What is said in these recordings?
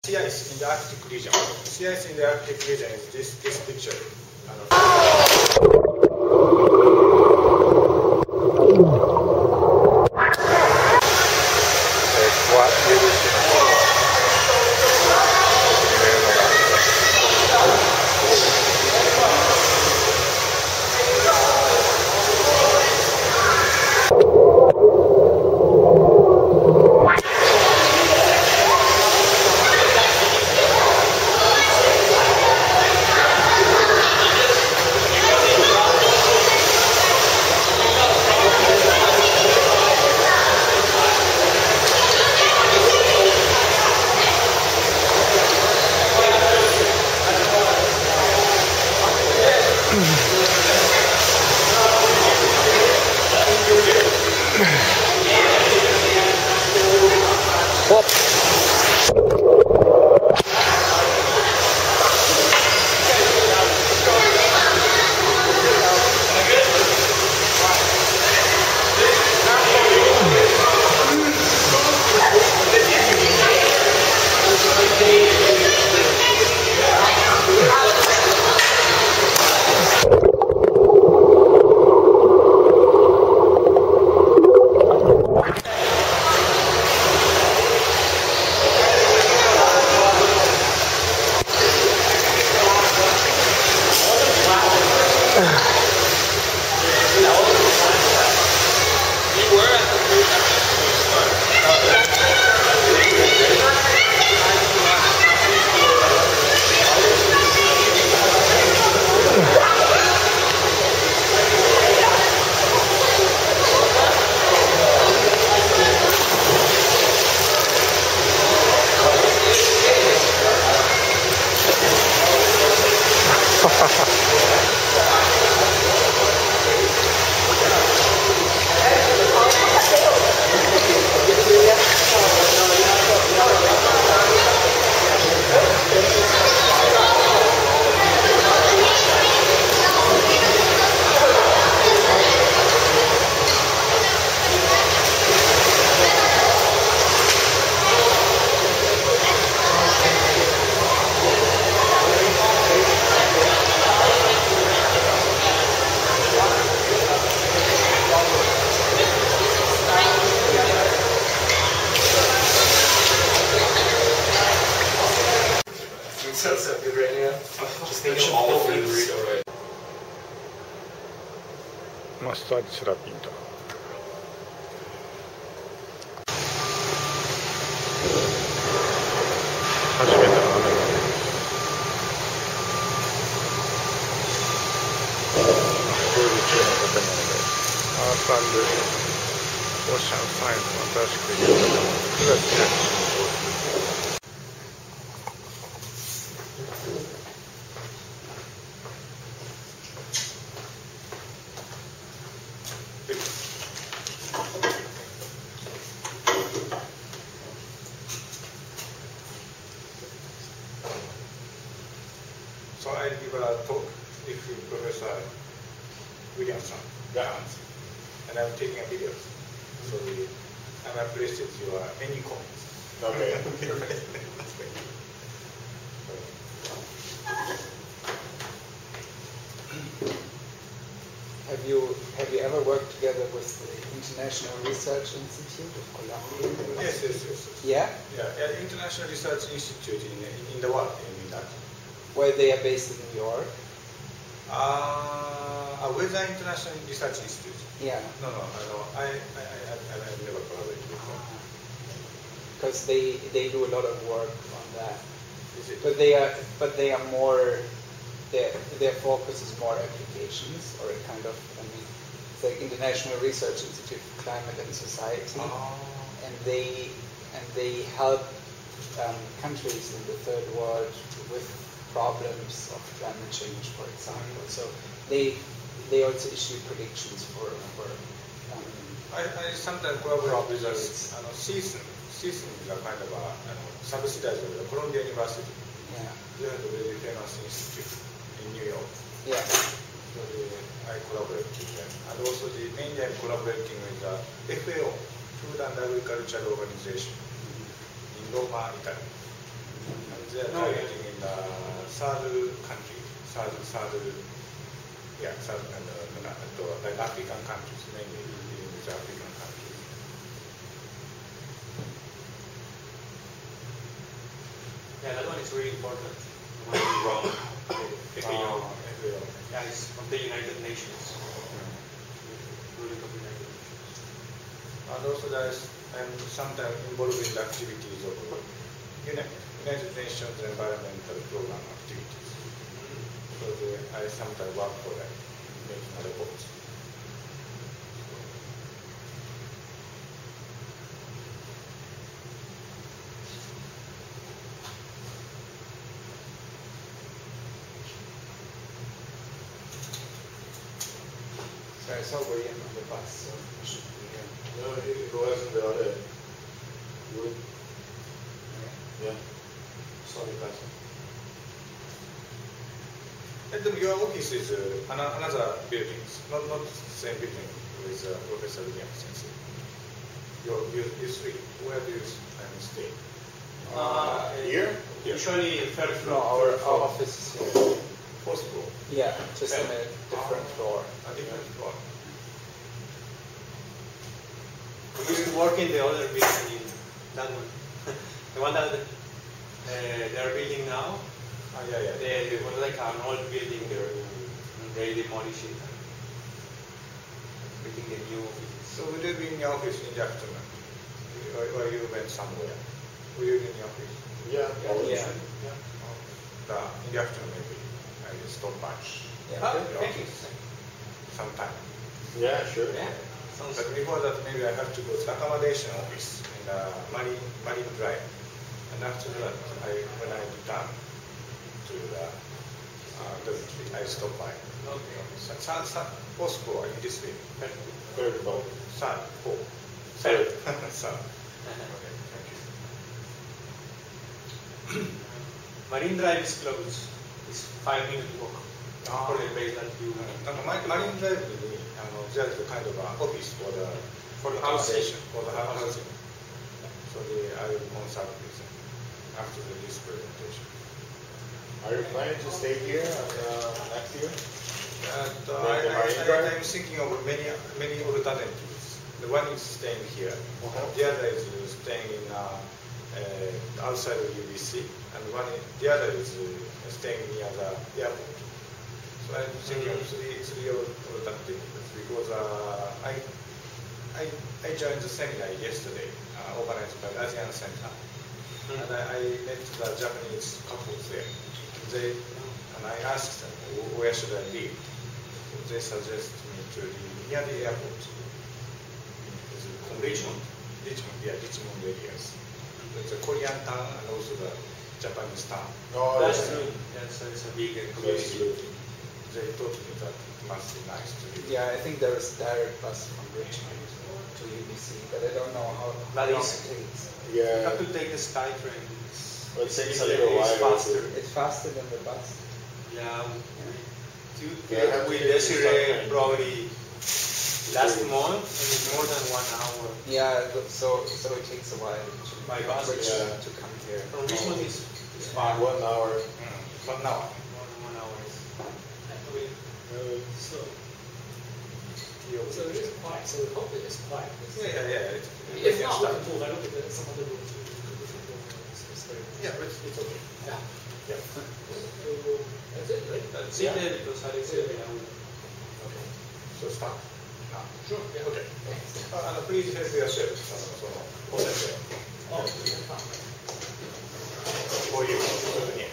sea ice in the Arctic region. Sea ice in the Arctic region is this picture.マッサージセラピーだ。初めての雨がね。プール中の建物でアース&オーシャンサイエンスの新しくできる建物9月1日に上陸。So I'll give a talk if Professor Williamson grounds, and I'm taking a video. So I'm appreciate your any comments. Okay. Have you ever worked together with the International Research Institute of Columbia? Yes. Yeah? Yeah, International Research Institute in the world, in that. Well, they are based in New York. With the International Research Institute? Yeah. No, I've never collaborated with them. Because they do a lot of work on that. Is it? But they are more, their focus is more applications, or a kind of, it's like International Research Institute for Climate and Society. And they help countries in the third world with problems of climate change, for example. So they also issue predictions for I sometimes collaborate with CSUN. CSUN is a kind of a subsidiary of the Columbia University. Yeah. They are the very famous institute in New York. Yeah. So I collaborate with them. And also mainly I'm collaborating with the FAO, Food and Agricultural Organization, in Roma, Italy. they are targeting in the third country, third like African countries, mainly dealing with African countries. Yeah, that one is really important. The one in Rome, FAO. FAO. Yeah, it's from the United Nations. Ruling of the United Nations. And also there's, I'm sometimes involved in the activities of United Nations Environmental Program activities. So I sometimes work for them, making reports. So I saw William on the bus, so I should be here. No, it wasn't the other wood. Yeah. Yeah. Sorry, Pastor. And then your office is another building, not the same building with Professor William Sensei. You three, where do you stay? Here? Usually third No, floor. our office is here. Fourth floor. Yeah, just on a different floor. A different floor. We used to work in the other building, in that one. The one that they are building now. Yeah. It was like an old building there, and they demolished it. Building the new office. So will you be in your office in the afternoon? Or you went somewhere? Will you be in the office? Yeah. Yeah. In the afternoon maybe. I will stop by. Yeah. Ah, your thank you. office sometime. Yeah, sure. Yeah, sounds But before that, maybe I have to go to the accommodation office in the Marine Drive. And after that, when I return to the dormitory, I stop by. okay. Fourth floor in this way. Third floor. Third, four. Third. Third. Okay, thank you. Marine Drive is closed. It's 5-minute walk for the place that you. Marine Driveにthere is a kind of office for the housing. housing. So I will consult with them after this presentation. Are you planning to stay here next year? I'm thinking of many alternatives. The one is staying here. The other is staying in outside of UBC, and the other is staying near the airport. So I'm thinking of three alternatives because I joined the seminar yesterday organized by ASEAN Center, and I met the Japanese couples there. And I asked them where should I live. So they suggest me to live near the airport. Richmond areas. It's a Korean town and also the Japanese town. No, That's true. That's a big community. They told me that it must be nice to live. Yeah, I think there is a direct bus from Richmond to UBC, but I don't know how That long is- it takes. You Yeah. have to take the Sky train. It takes a little It's while. faster. It's faster than the bus. Yeah. Yeah, I have to With take the Sky Desiree train. probably last month, and it's more than 1 hour. Yeah, so it takes a while By bus, Richmond yeah. to come here. From Richmond is far. 1 hour. But now, 1 hour is. So it is quiet. So hopefully it's quiet. yeah. If not, we can move. I don't think that some other rooms we can move. It's very nice. Yeah, it's okay. Yeah. Yeah. So that's it, right? That's it there because I said I would. Okay. So start now. Sure. Yeah. Okay. Please help yourself. For Oh, yeah. you. Yeah.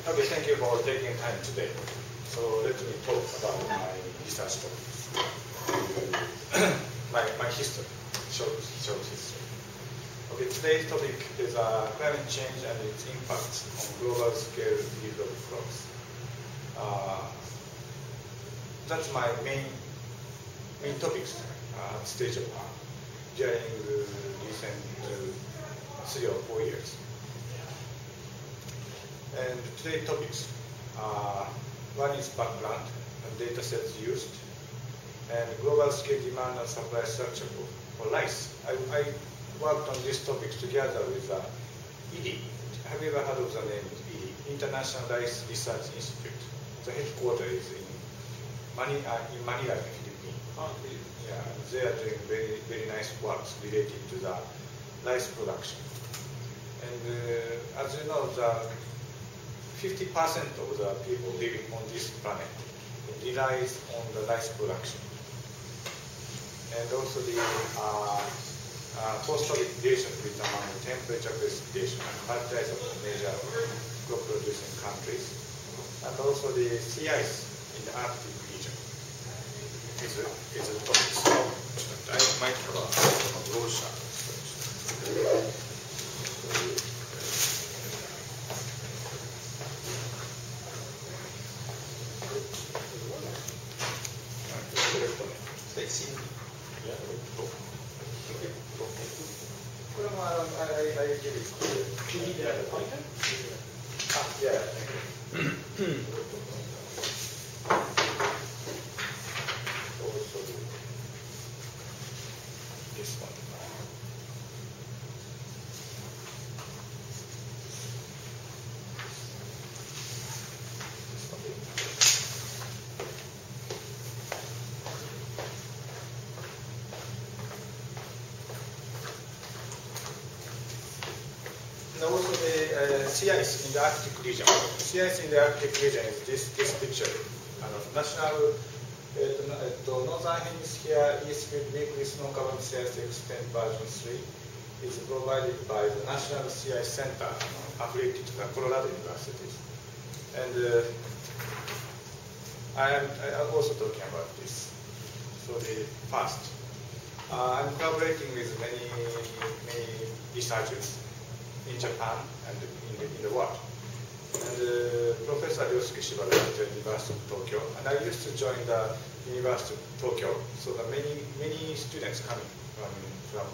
Okay, thank you for taking time today. So let me talk about my research topics. my history, short history. Okay, today's topic is climate change and its impact on global scale yield of crops. That's my main topics at stage of during the recent 3 or 4 years. And today's topics. One is background and data sets used, and global scale demand and supply structure for rice. I worked on these topics together with IRRI. Have you ever heard of the name IRRI? International Rice Research Institute. The headquarters is in Manila, in Philippines. Yeah, they are doing very, very nice works related to the rice production. And as you know, the 50% of the people living on this planet relies on the rice production. And also the post-Soviet relations with among temperature precipitation and fertilizer for major crop producing countries. And also the sea ice in the Arctic region is a topic. So I might have a brochure. I give it to you. Do you need a pointer? Yeah. Also this one. And also the sea ice in the Arctic region. Sea ice in the Arctic region is this picture. National Northern Hemisphere East Field Weekly Snow Covered Sea Ice Extent version 3 is provided by the National Sea Ice Center affiliated to the Colorado universities. And I'm also talking about this. So the first, I'm collaborating with many researchers in Japan and in the world. And Professor Ryosuke Shibata at the University of Tokyo, and I used to join the University of Tokyo, so that many students coming from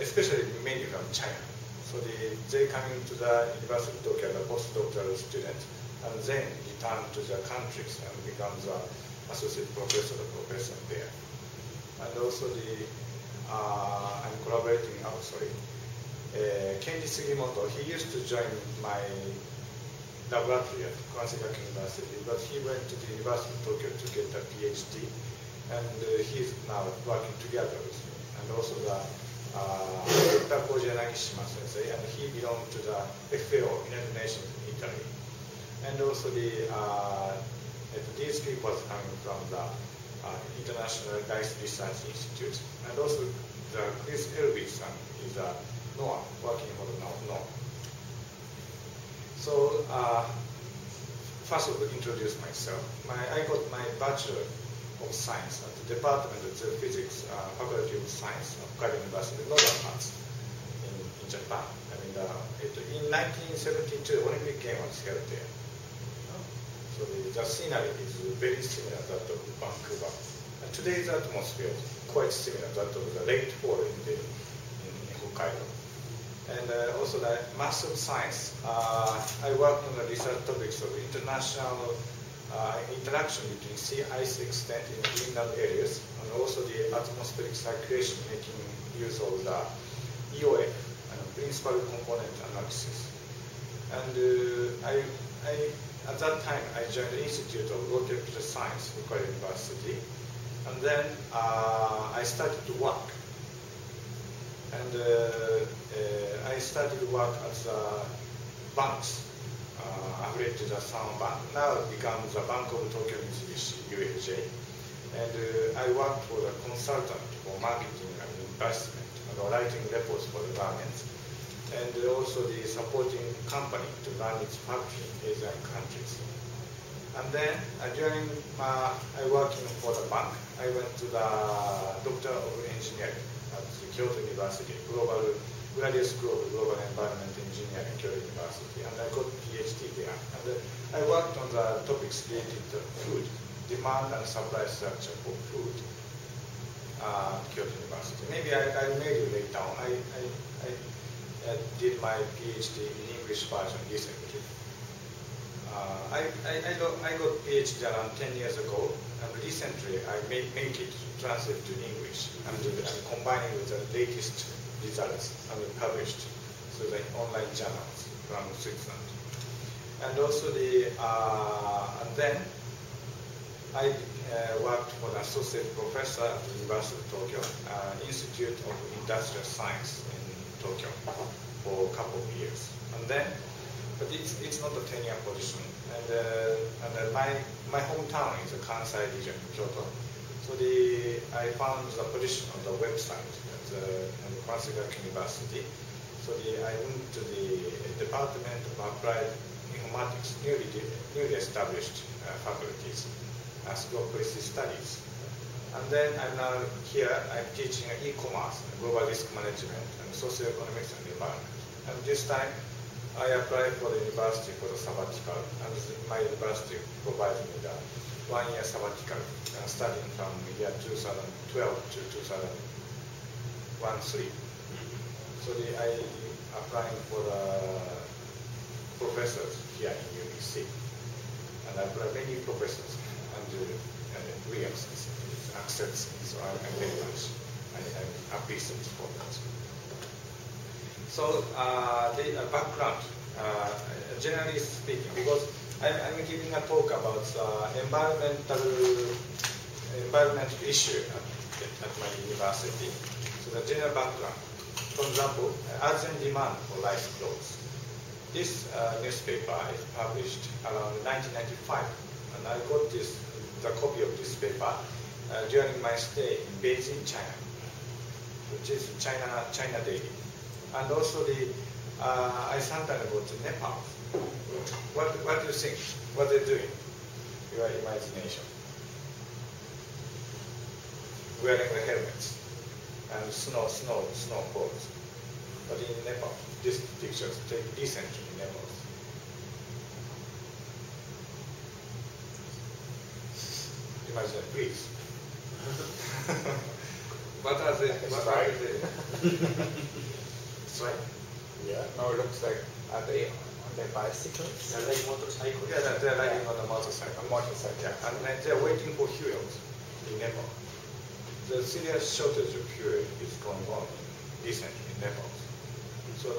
especially mainly from China. So they coming to the University of Tokyo as a postdoctoral student, and then return to their countries and become the associate professor or professor there. And also I'm collaborating. Kenji Sugimoto, he used to join my laboratory at Kwansei University, but he went to the University of Tokyo to get a PhD, and he's now working together with me. And also the Dr. Koji Nagishima sensei, and he belonged to the FAO, United Nations in Italy. And also these people are coming from the International Rice Research Institute, and also the Chris Elvis is a NOAA, working for the NOAA. So first of all, introduce myself. I got my Bachelor of Science at the Department of Geophysics, Faculty of Science of Okada University, northern parts in Japan. In 1972, Olympic Game was held there. So the scenery is very similar to that of Vancouver. And today's atmosphere is quite similar to that of the late fall in Hokkaido. And also the Master of Science, I worked on the research topics of international interaction between sea ice extent in Greenland areas, and also the atmospheric circulation, making use of the EOF, principal component analysis. And at that time, I joined the Institute of Low Temperature Science, Hokkaido University, and then I started to work. And I started to work as banks affiliated to the Sanwa Bank. Now it becomes the Bank of Tokyo Mitsubishi UFJ. And I worked for a consultant for marketing and investment, and writing reports for the governments, and also the supporting company to run its factory in Asian countries. And then during I working for the bank, I went to the Doctor of Engineering at the Kyoto University, Graduate School of Global Environment Engineering, Kyoto University, and I got PhD there. And I worked on the topics related to food, demand and supply structure for food at Kyoto University. Maybe I made it later on. did my PhD in English version recently. I got PhD around 10 years ago, and recently I make it translate to English and combining with the latest results and published through the online journals from Switzerland. And also and then I worked for an associate professor at the University of Tokyo, Institute of Industrial Science in Tokyo for a couple of years. And then, but it's not a tenure position. And my hometown is the Kansai region, Kyoto. So I found the position on the website at the Kansai University. So I went to the Department of Applied Informatics, newly established faculties, School of Policy Studies. And then I'm now here, I'm teaching e-commerce, global risk management, and socioeconomics and environment. And this time, I applied for the university for the sabbatical, and my university provided me the 1 year sabbatical, starting from year 2012 to 2013. So I applying for the professors here in UBC, and I apply many professors, and we accept, so I'm very much, I appreciate for that. So the background, generally speaking, because I'm giving a talk about environmental issue at my university. So the general background, for example, urgent demand for rice clothes. This newspaper is published around 1995, and I got the copy of this paper during my stay in Beijing, China, which is China Daily. And also I sometimes go to Nepal. What do you think? What they're doing? Your imagination. Wearing the helmets and snow clothes. But in Nepal, these pictures take recently in Nepal. Imagine, please. What are they? That's right. Yeah. No, it looks like, are they on their bicycles? They're like motorcycles. Yeah, they're riding on a motorcycle. Yeah, and they're waiting for fuels in Nepal. The serious shortage of fuel is going on recently in Nepal. So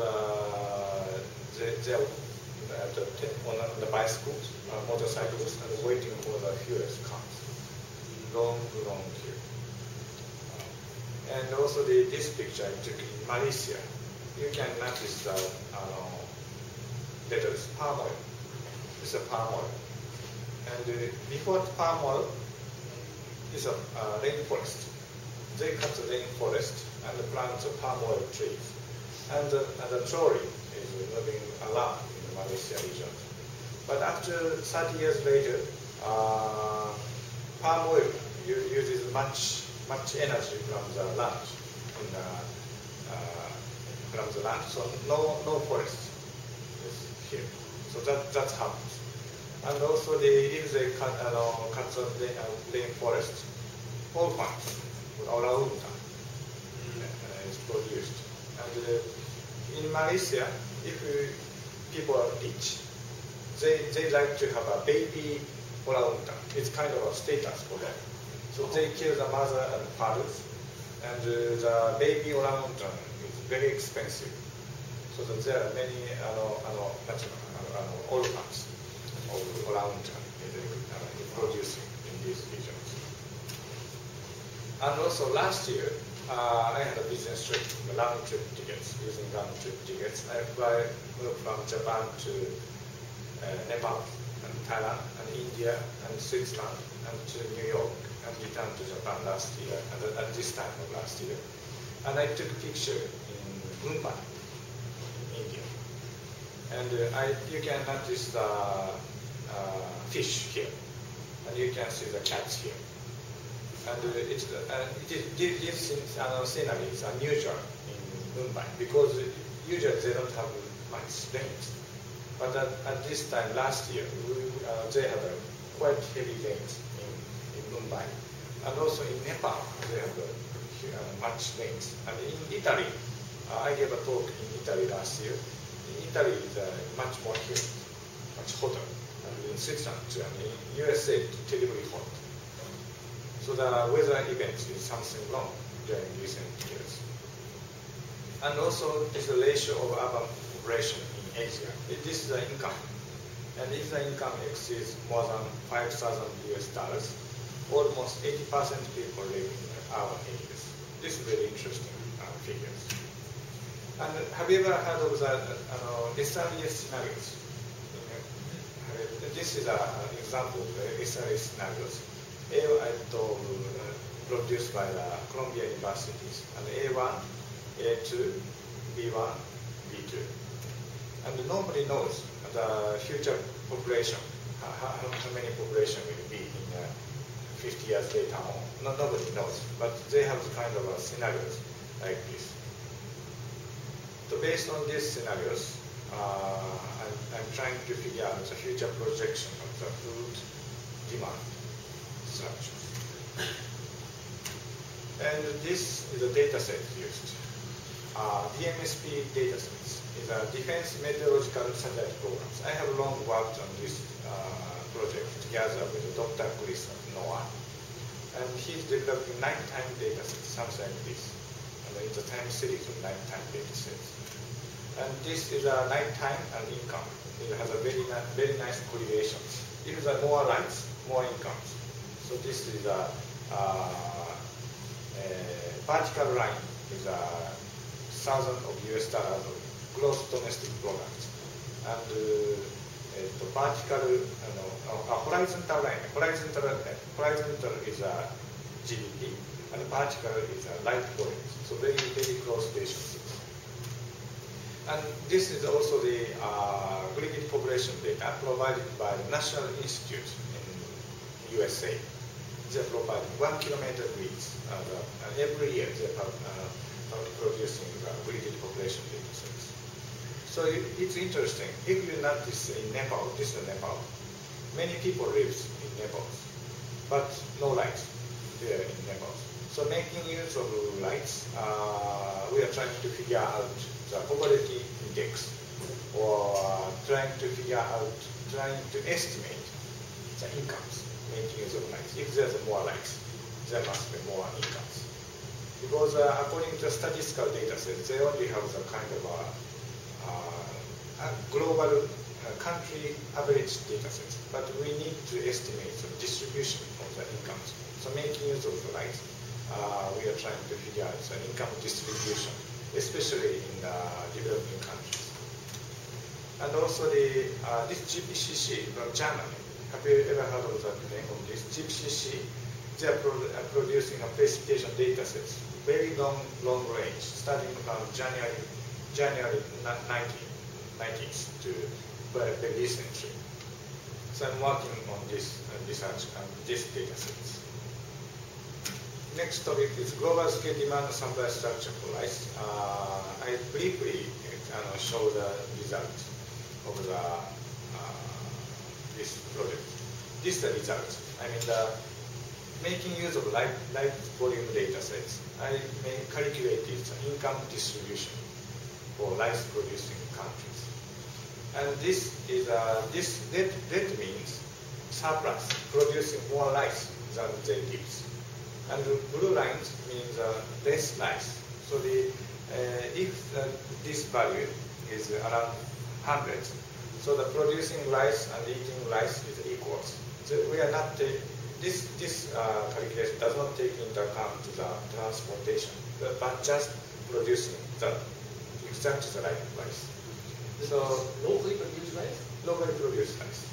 they're on the bicycles, motorcycles, and waiting for the fuel comes. Long queue. And also this picture I took in Malaysia. You can notice the letters palm oil. It's a palm oil. And before palm oil is a rainforest. They cut the rainforest and plant the palm oil trees. And the trolley is moving around in the Malaysia region. But after 30 years later, palm oil uses much energy from the land. From the land, so no forest is here. So that happens. And also if they cut the rainforest, all farms, orangutan is produced. And in Malaysia, if people are rich, they like to have a baby orangutan. It's kind of a status for them. So they kill the mother and fathers, and the baby orangutan is very expensive. So that there are many orphans of orangutan producing in these regions. And also last year, I had a business trip, round trip tickets, using round trip tickets. I moved from Japan to Nepal, and Thailand, and India, and Switzerland, and to New York, and returned to Japan last year, at this time of last year. And I took a picture in Mumbai, in India. And you can notice the fish here, and you can see the cats here. And this scenery is unusual in Mumbai, because usually they don't have much rain. But at this time last year, they had a quite heavy rains in Mumbai. And also in Nepal, they have much rains. And in Italy, I gave a talk in Italy last year. In Italy, it's much more humid, much hotter. And in Switzerland, too, and in USA, terribly hot. So the weather events is something wrong during recent years. And also, this ratio of urban population in Asia. This is the income. And if the income exceeds more than $5,000 US, almost 80% people live in urban areas. This is very interesting figures. And have you ever heard of the SRES scenarios? This is an example of the SRES scenarios. Produced by the Columbia universities. And A1, A2, B1, B2. And nobody knows the future population, how many population will be in 50 years later on. Nobody knows, but they have kind of scenarios like this. So based on these scenarios, I'm trying to figure out the future projection of the food demand structure. And this is a data set used. DMSP datasets is a Defense Meteorological Satellite Programs. I have long worked on this project together with Dr. Chris at NOAA. And he's developing 9-time datasets, something like this. And it's a time series of 9-time datasets. And this is a nighttime and income. It has a very nice correlations. If there are more lights, more incomes. So this is a vertical line is thousands of US dollars of gross domestic product, and the vertical, horizontal line. Horizontal is a GDP, and vertical is a light volume. So very close relationships. And this is also the aggregate population data provided by the National Institute in USA. They provide 1 kilometer grids, and every year they are producing aggregate population data sets. So it's interesting. If you notice in Nepal, this is Nepal, many people live in Nepal, but no lights there in Nepal. So making use of lights, we are trying to figure out the poverty index, or trying to estimate the incomes making use of lights. If there's more lights, there must be more incomes. Because according to statistical data sets, they only have the kind of a global country average data sets. But we need to estimate the distribution of the incomes. So making use of the lights, we are trying to figure out the income distribution, especially in developing countries. And also this GPCC from Germany. Have you ever heard of the name of this? GPCC, they are producing a precipitation data sets, very long range, starting from January 1990s to very recently. So I'm working on this research and these data sets. Next topic is global scale demand and supply structure for rice. I briefly show the results of this project. This is the result. I mean, making use of light volume data sets, I may calculate the income distribution for rice producing countries. And this is that means surplus, producing more rice than they give. And the blue lines means less rice. So if this value is around 100, so the producing rice and eating rice is equals. So we are not this calculation does not take into account the transportation, but just producing the exactly the right rice. So locally produced rice. Locally produced rice.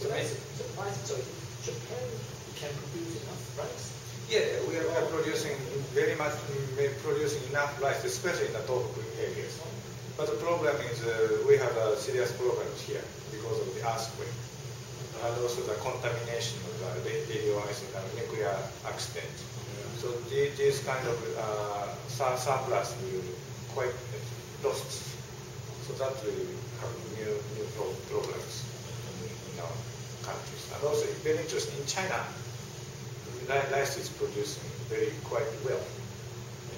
So that's surprising. So Japan can produce enough rice. Yeah, we are producing producing enough rice, especially in the Tohoku areas. But the problem is we have a serious problems here because of the earthquake and also the contamination of the radioactive nuclear accident. So this kind of surplus will quite lost. So that will have new problems in our countries. And also very interesting in China. Rice is producing quite well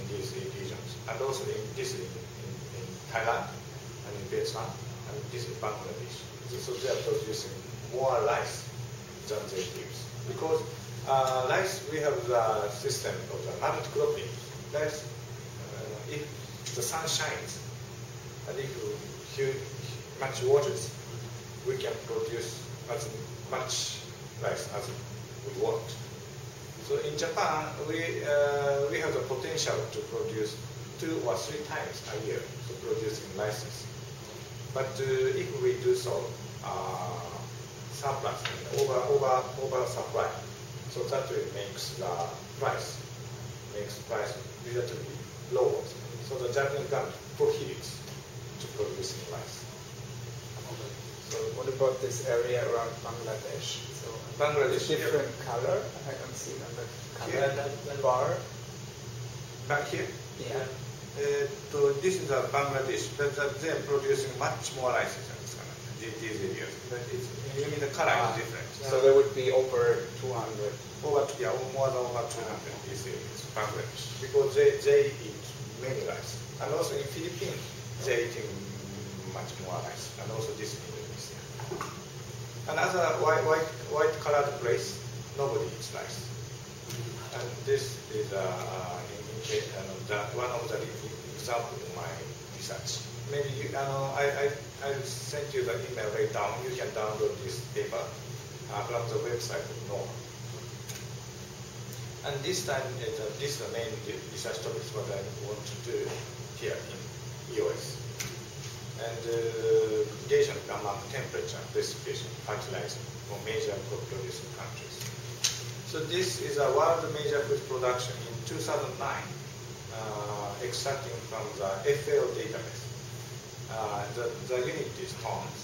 in these regions, and also in Thailand, and in Vietnam, and this in Bangladesh. So they are producing more rice than they use. Because rice, we have the system of the multi-cropping. Rice, if the sun shines, and if much waters, we can produce as much rice as we want. So in Japan, we have the potential to produce 2 or 3 times a year to producing rices. But if we do so, surplus, over supply, so that way makes price relatively low. So the Japanese government prohibits to producing rice. So what about this area around Bangladesh? So Bangladesh, different color. I don't see them, but color that bar. Back here? Yeah. So this is Bangladesh, but they are producing much more rice than these areas. But you mean the color is different. So there would be over 200. More than over 200 these areas, Bangladesh, because they eat many rice. And also in Philippines, they eating much more rice, and also this in Indonesia. Another white colored place, nobody eats rice. And this is one of the example in my research. Maybe I'll send you the email right down. You can download this paper from the website of NOAA. And this time, this is the main research topics what I want to do here in EOS. And gradation among temperature, precipitation, fertilizer for major crop producing countries. So this is a world major food production in 2009, extracting from the FAO database. The unit is tons,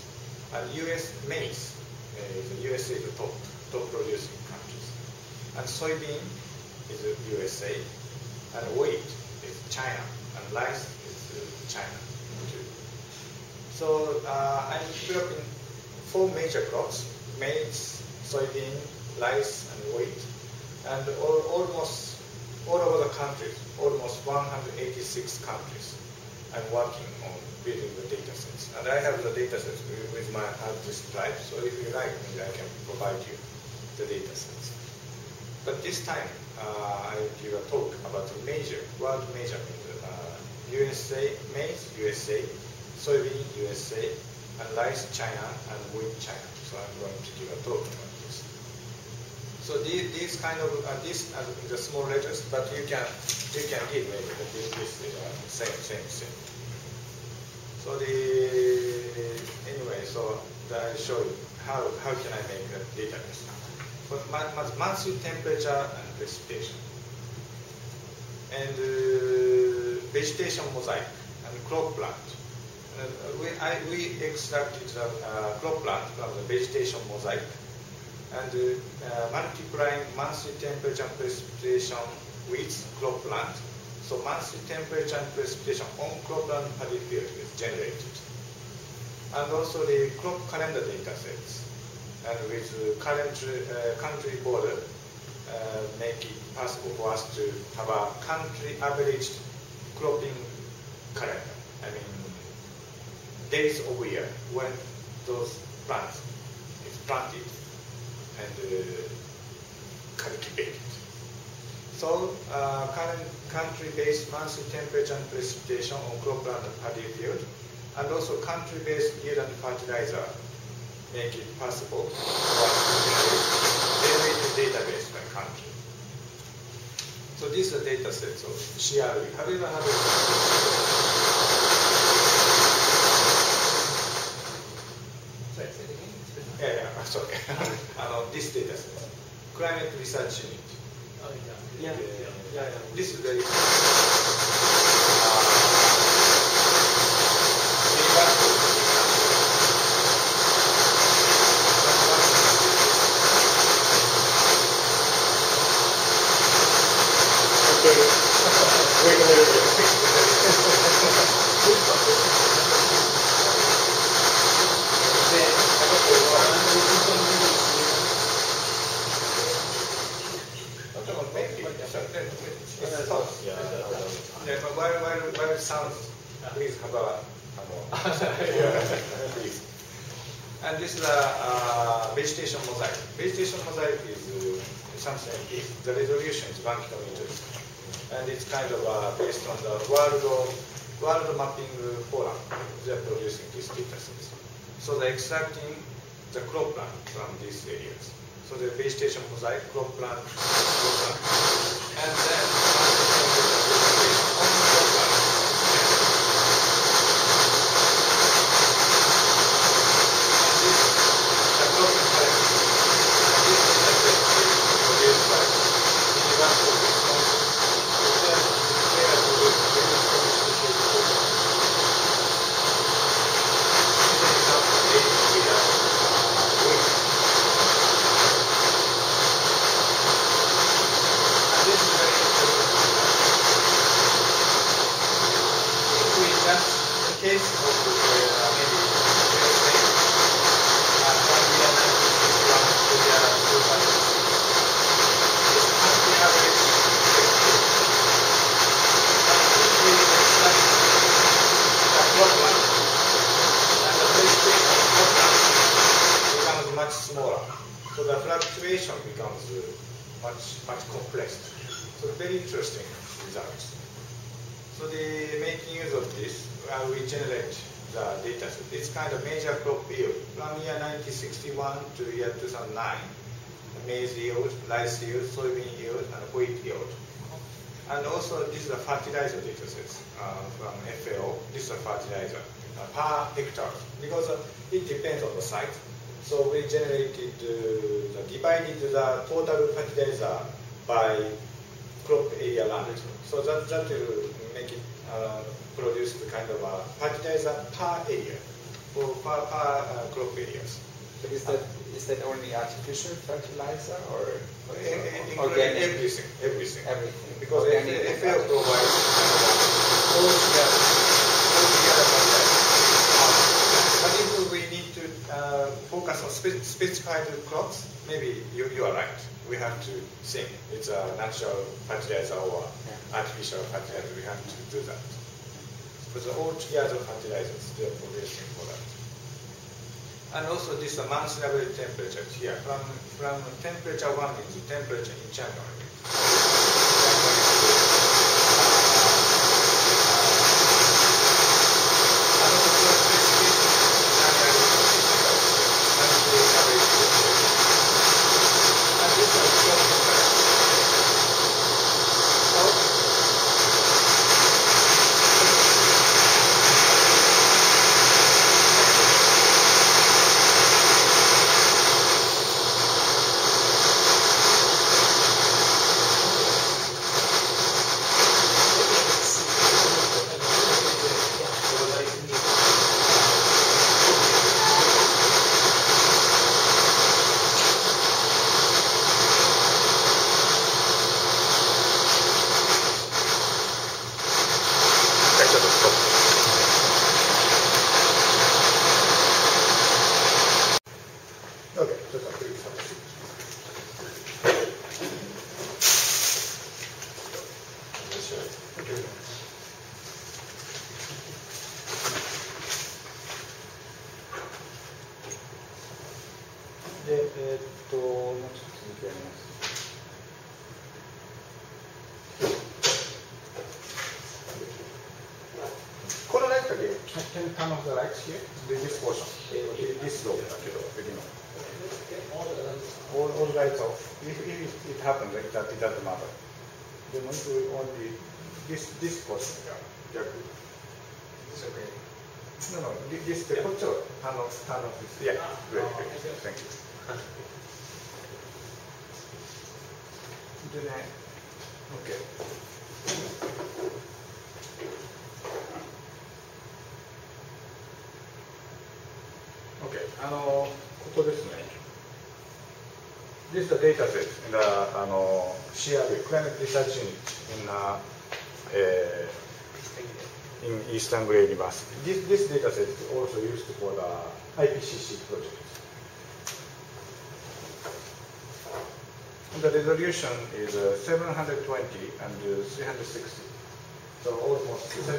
and US maize, the USA is the top producing countries, and soybean is the USA, and wheat is China, and rice is China too. So I'm developing 4 major crops: maize, soybean, rice, and wheat, and almost all over the countries, almost 186 countries. I'm working on building the data sets. And I have the data sets with my hard disk drive, so if you like, maybe I can provide you the data sets. But this time, I give a talk about the world major, USA, maize, USA, soybean, USA, and rice, China, and wheat, China. So I'm going to give a talk about this. So these kind of, these are the small letters, but you can give maybe this is same. So anyway, so I'll show you how can I make a database. But monthly temperature and precipitation, and vegetation mosaic and crop plant. We extracted the crop plant from the vegetation mosaic, and multiplying monthly temperature and precipitation with crop plant. So monthly temperature and precipitation on cropland paddy field is generated. And also the crop calendar data sets, and with country border, make it possible for us to have a country averaged cropping calendar. I mean, days of year when those plants is planted and cultivated. So current country-based monthly temperature and precipitation on cropland and paddy field, and also country-based yield and fertilizer make it possible for us to generate a database by country. So these are data sets of CRE. Have you ever had sorry. This data set, climate research unit. Yeah. This is very Wait a little bit. maybe. Yeah, Yeah, but while it sounds, please have a please. And this is a vegetation mosaic. Vegetation mosaic is something like this. The resolution is 1 kilometer. And it's kind of based on the world mapping forum. They are producing these data sets. So they're extracting the crop plant from these areas. So the vegetation mosaic, crop plant, and then much compressed. So very interesting results. So the making use of this, we generate the data set. It's kind of major crop yield from year 1961 to year 2009. Maize yield, rice yield, soybean yield, and wheat yield. And also this is a fertilizer data sets from FAO. This is a fertilizer per hectare because it depends on the site. So we generated, divided the total fertilizer by crop area land. So that will make it produce the kind of fertilizer per area, or per crop areas. But is that only artificial fertilizer or organic? Everything. Because FAO provides all together fertilizer. But if we need to focus on specified crops, maybe you are right. We have to think it's a natural fertilizer or artificial fertilizer. We have to do that. But all together fertilizers, they are producing for that. And also this monthly average temperature here. From temperature 1 means temperature in January. Can you turn off the lights here? This portion. This door. All lights off. If it happens, it doesn't matter. Then only this portion. Yeah. It's okay. No. This turn off this. Yeah. Great. Thank you. Okay. Okay, ここですね。This is the data set in the CRU, Climate Research Unit in Eastern Grey University. This data set is also used for the IPCC project. And the resolution is 720 and 360. So almost 7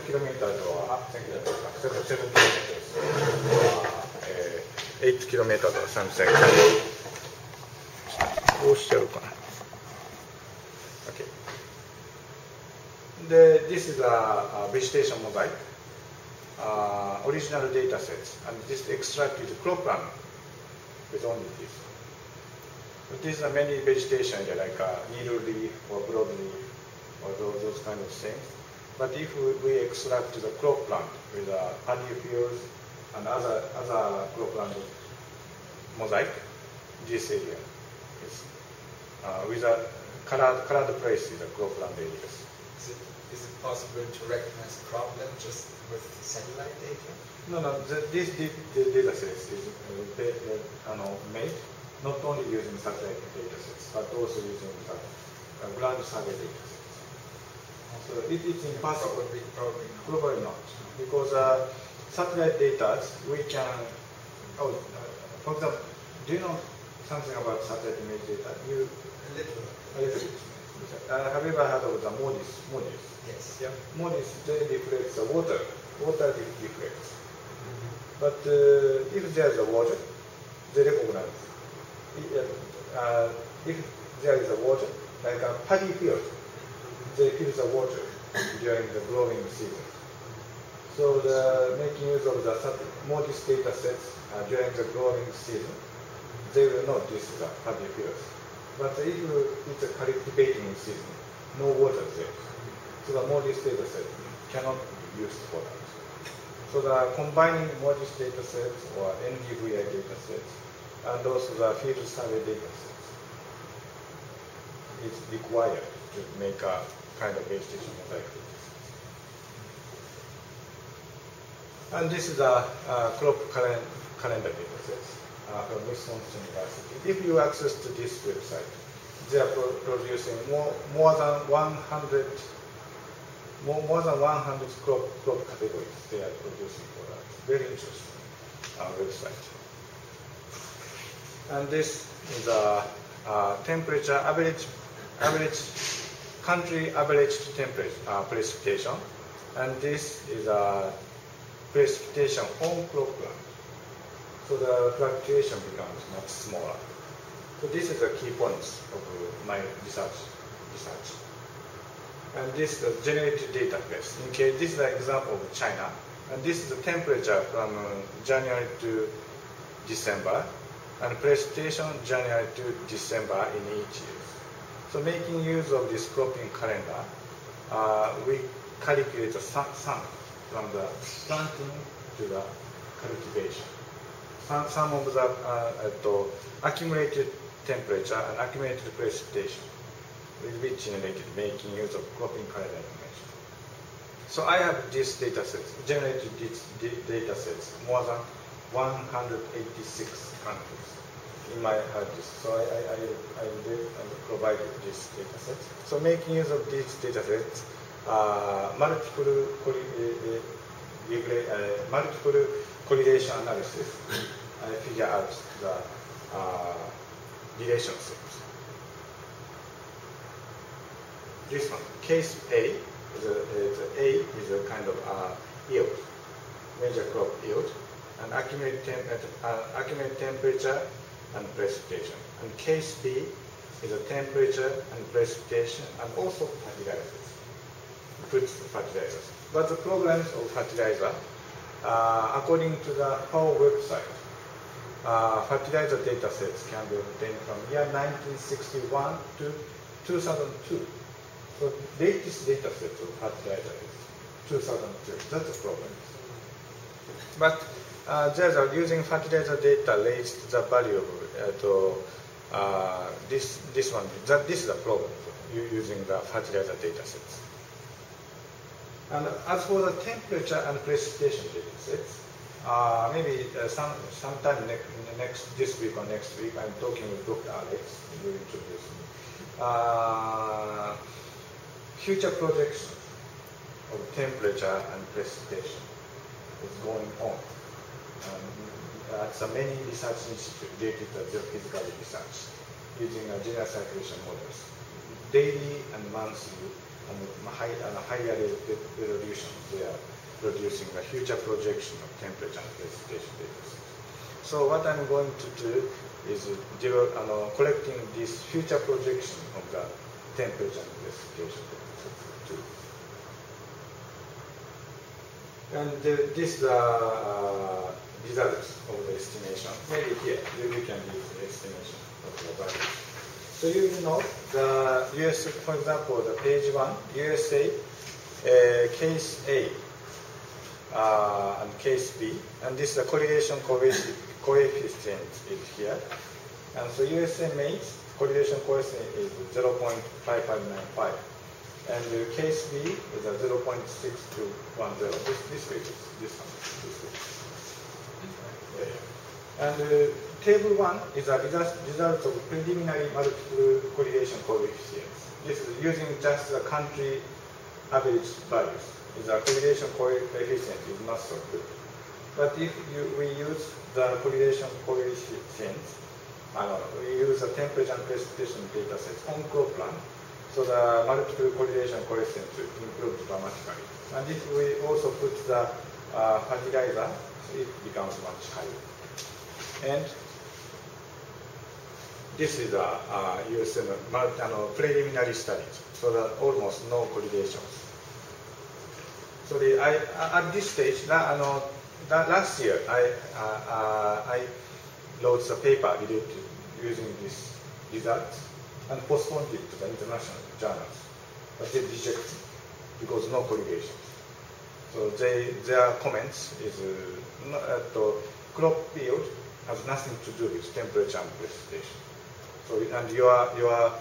kilometers or 7 kilometers, 8 kilometers or something. どうしてるかな Okay. This is a vegetation mosaic, original data sets, and this extract is cropland with only this. But these are many vegetation like needle leaf or broadleaf or those kind of things. But if we extract the cropland with paddy fields and other cropland mosaic, this area is with a colored place is the cropland areas. Is it possible to recognize cropland just with satellite data? No. This data sets is made not only using satellite data sets, but also using the ground survey data sets. So it's impossible. Probably not. Because satellite data, we can. For example, do you know something about satellite image data? A little bit. Have you ever heard of the MODIS? Yes. Yeah. MODIS, they reflect the water. Water reflects. But if there's a water, they recognize. If there is a water, like a paddy field, they feel the water during the growing season. So making use of the MODIS data sets during the growing season, they will know this is a paddy field. But if it's a cultivating season, no water there. So the MODIS data set cannot be used for that. So the combining MODIS data sets or NDVI data sets and also the field survey data sets is required to make a kind of vegetation mosaic data set. And this is a crop calendar data sets from Wisconsin University. If you access to this website, they are producing more than 100 crop categories they are producing for us. Very interesting website. And this is a temperature average country average temperature precipitation, and this is a precipitation on cropland. So the fluctuation becomes much smaller. So this is the key points of my research. And this is the generated database. In case this is an example of China, and this is the temperature from January to December, and precipitation January to December in each year. So making use of this cropping calendar, we calculate the sun from the planting to the cultivation. Some of the accumulated temperature and accumulated precipitation will be generated making use of cropping calendar information. So I have these data sets, generated these data sets, more than 186 countries in my hard disk. So I provided these data sets. So making use of these data sets, multiple correlation analysis, I figure out the relationships. This one, case A is a kind of yield, major crop yield, and accumulated temperature and precipitation. And case B is a temperature and precipitation, and also fertilizers. Puts fertilizers. But the problems of fertilizer, according to the FAO website, fertilizer data sets can be obtained from year 1961 to 2002. So latest data set of fertilizer is 2002. That's a problem. But using fertilizer data raised the value of this one. This is a problem using the fertilizer data sets. And as for the temperature and precipitation data sets, maybe sometime this week or next week, I'm talking with Dr. Alex, who will introduce me. Future projection of temperature and precipitation is going on. At many research institutes related to geophysical research using general circulation models. Daily and monthly higher resolution. They are producing a future projection of temperature and precipitation data. So what I'm going to do is collecting this future projection of the temperature and precipitation data. And this is the results of the estimation. Maybe here you can use the estimation of the value. So you know the US, for example, the page 1, USA, case A and case B, and this is the correlation coefficient is here. And so USA makes correlation coefficient is 0.5595. And case B is a 0.6210. This way, this one. Yeah. And table 1 is a result of preliminary multiple correlation coefficients. This is using just the country average values. The correlation coefficient is not so good. But if we use the correlation coefficients, we use a temperature and precipitation data sets on cropland. So the multiple correlation coefficient improves dramatically. And if we also put the fertilizer, it becomes much higher. And this is a USM preliminary studies. So that almost no correlations. So at this stage, last year I wrote a paper related using these results and postponed it to the international journals. But they rejected it because no correlation. So their comments is crop yield has nothing to do with temperature and precipitation. So and your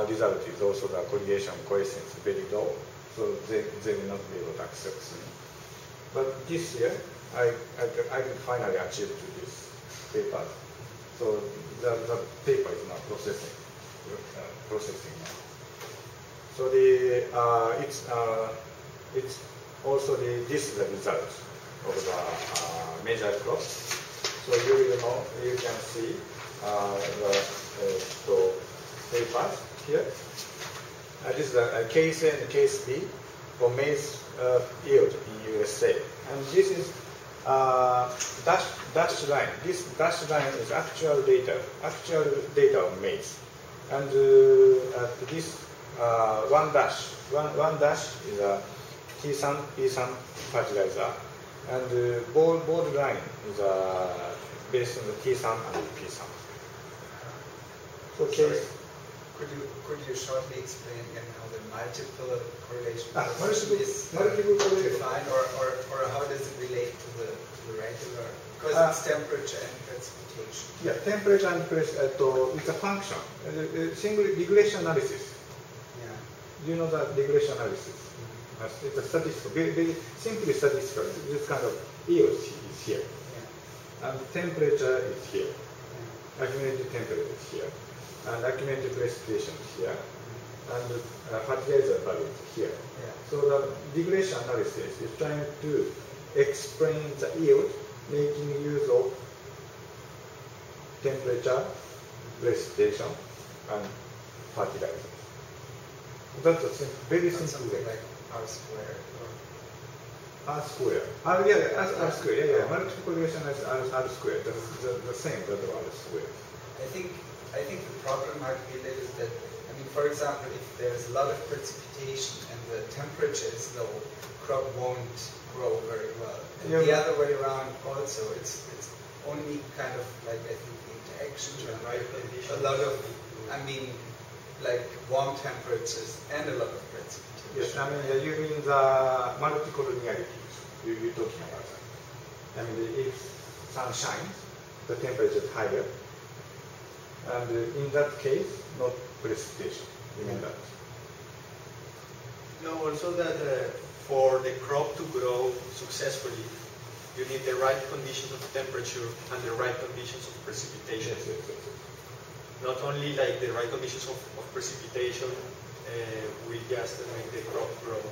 result is also the correlation coefficient is very low. So they will not be able to accept me. But this year I finally achieved this paper. So the paper is now processing now. So it's also this is the result of the major crops. So you can see the papers here. This is the case A and case B for maize yield in USA, and this is dashed line. This dashed line is actual data of maize. And this one dash is a T-SUN, P-SUN fertilizer, and bold line is based on the T-SUN and P-SUN. Okay. Could you shortly explain again how the multiple correlation is multiple correlation defined, or how does it relate to the regular? Because it's temperature and precipitation. Yeah, temperature and precipitation. It's a function. Single regression analysis. Yeah. You know the regression analysis. It's a statistical, very simply statistical. This kind of yield is here, and temperature is here. Accumulated temperature is here, and accumulated precipitation is here, and fertilizer value is here. So the regression analysis is trying to explain the yield making use of temperature, precipitation, and fertilizer. That's a very simple way. Like R squared. R squared. R squared. Yeah. Multiple correlation is R squared. That's the same as R squared. I think the problem might be a little bit. I mean, for example, if there's a lot of precipitation and the temperature is low, crop won't grow very well. And the other way around also, it's only kind of like, I think, the interaction term, right? A lot of, like warm temperatures and a lot of precipitation. Yes, you mean the multicollinearities you're talking about that. If sun shines, the temperature is higher, and in that case, not precipitation. You mean that? No, also that for the crop to grow successfully, you need the right conditions of temperature and the right conditions of precipitation. Yes. Not only like the right conditions of precipitation will just make the crop grow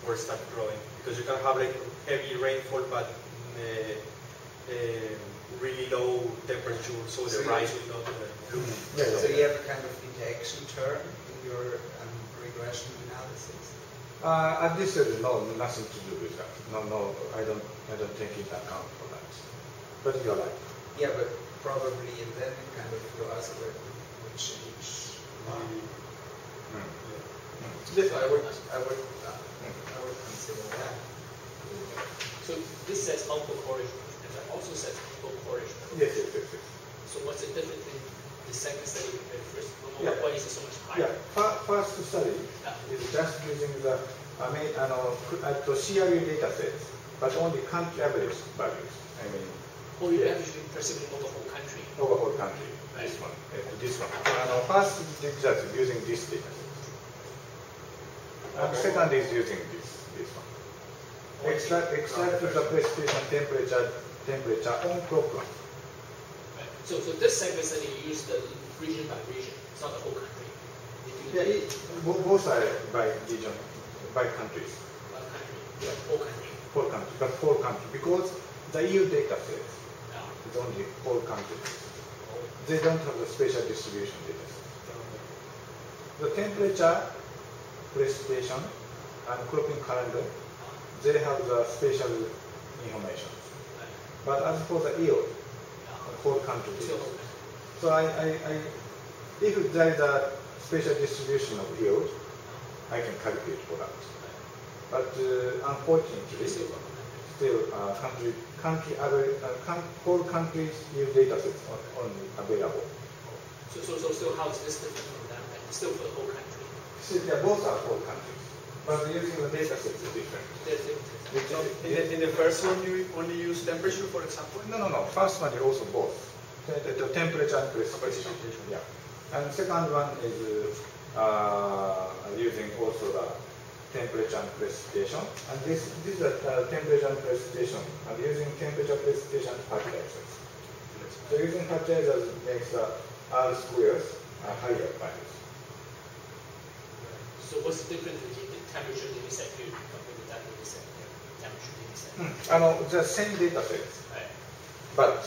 or start growing, because you can have like heavy rainfall but really low temperature, so the rice will not bloom. So you have a kind of interaction term in your regression analysis? At this stage, no, nothing to do with that. No, I don't take into account for that. But you're right. Yeah, but probably then kind of your algorithm would change. So I would consider that. So this says output origin, and that also says input origin. Yes. So what's the difference in the second study compared to first? Yeah. Why is it so much higher? Yeah, first study is just using the CRU data sets, but only country average values. Or you actually perceiving over the whole country. Over whole country. Right. This one. First is just using this data set. And second is using this one. Extract the precipitation temperature on program. Right. So this segment study you use the region by region. It's not the whole country. Yeah, both are by region, by countries. By country. Yeah. Whole country. Whole country, because the EU data set Yeah. is only whole country. They don't have the spatial distribution data set. The temperature, precipitation, and cropping calendar, they have the spatial information. Right. But as for the yield, Yeah. whole country Still data. whole country. So if there is a spatial distribution of yield, I can calculate for that. But unfortunately, Still whole country. still whole countries yield data sets only available. So still how is this different from that? And still for the whole country. See, they both are whole countries, but using the data sets is different. There's different. So in the first one, you only use temperature, for example? No. First one is also both. The temperature and precipitation. Yeah. And second one is using also the temperature and precipitation. And this is the temperature and precipitation. And using temperature, precipitation, fertilizers. So using fertilizers makes the R squares higher values. So what's the difference between the temperature data set here compared with that data set here? Temperature data set. The same data sets, Right. but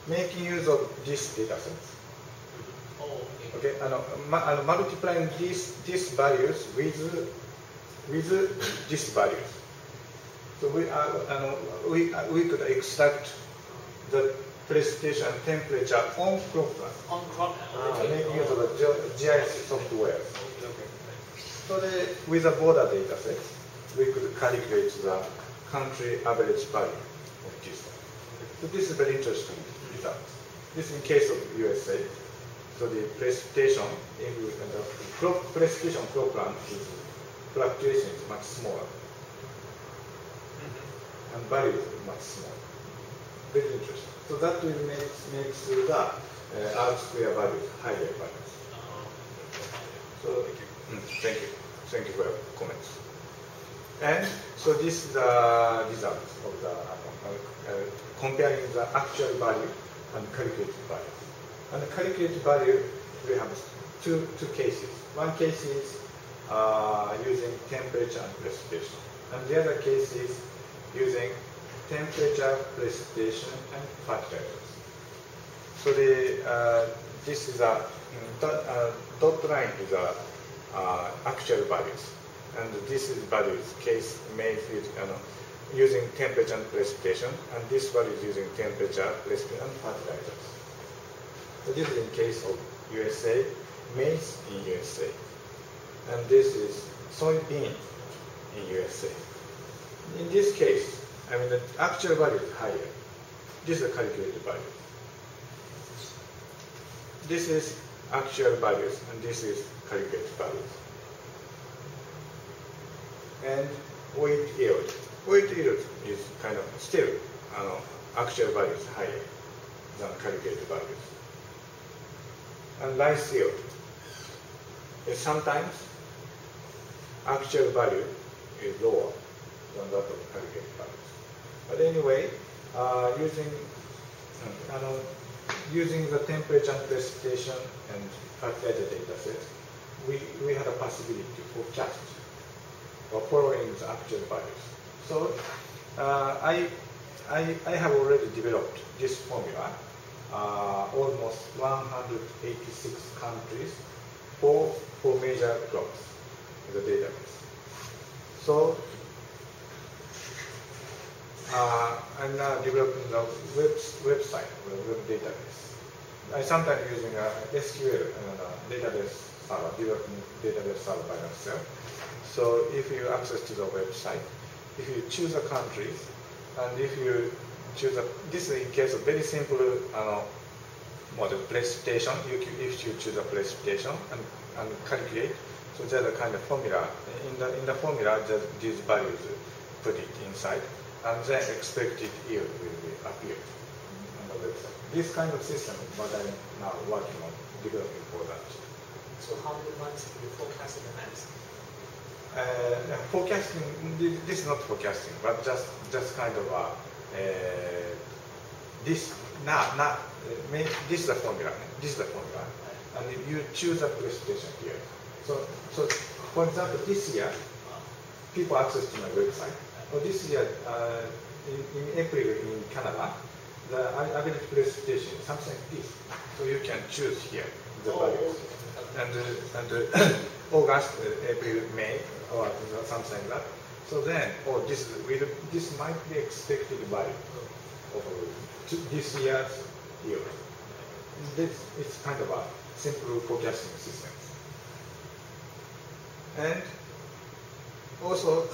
making use of these data sets. Oh, Okay, okay. multiplying these values with these values. So we could extract the precipitation and temperature on cropland. On crop. Making use of the GIS software. Okay. So with a border data set, we could calculate the country average value of this. So this is very interesting result. This is in case of USA. So the precipitation, precipitation cropland fluctuation is much smaller. And value is much smaller. Very interesting. So that will makes the R square values higher values. So thank you for your comments. And so this is the result of the comparing the actual value and calculated value. And the calculated value, we have two cases. One case is using temperature and precipitation, and the other case is using temperature, precipitation, and fertilizers. So this is a dot line is actual values, and this is values case made with using temperature and precipitation, and this value is using temperature, precipitation, and fertilizers. So this is in case of USA, maize in USA, and this is soybean in USA. In this case, the actual value is higher. This is a calculated value. This is actual values, and this is calculated values. And wheat yield. Wheat yield is kind of still actual values higher than calculated values. And rice yield is sometimes actual value is lower than that of calculated values. But anyway, using the temperature and precipitation and fertilizer data sets, we had a possibility to forecast or following the actual values. So I have already developed this formula. Almost 186 countries four major blocks in the database. So I'm now developing the website, the web database. I sometimes using SQL database server, developing database server by myself. So if you access to the website, if you choose a country, and if you choose this is in case of very simple model, PlayStation, if you choose a PlayStation and calculate, so there's a kind of formula. In the formula, these values put it inside, and then expected yield will appear on the website. This kind of system is what I'm now working on developing for that. So how many months do you forecast in advance? Forecasting, this is not forecasting, but just kind of this is the formula. This is the formula, and you choose a presentation here. So for example, this year, people access to my website. Or this year, in April in Canada, the average presentation is something like this. So you can choose here the values. And August, April, May, or something like that. So then, this might be expected value of this year's yield. It's kind of a simple forecasting system. And also,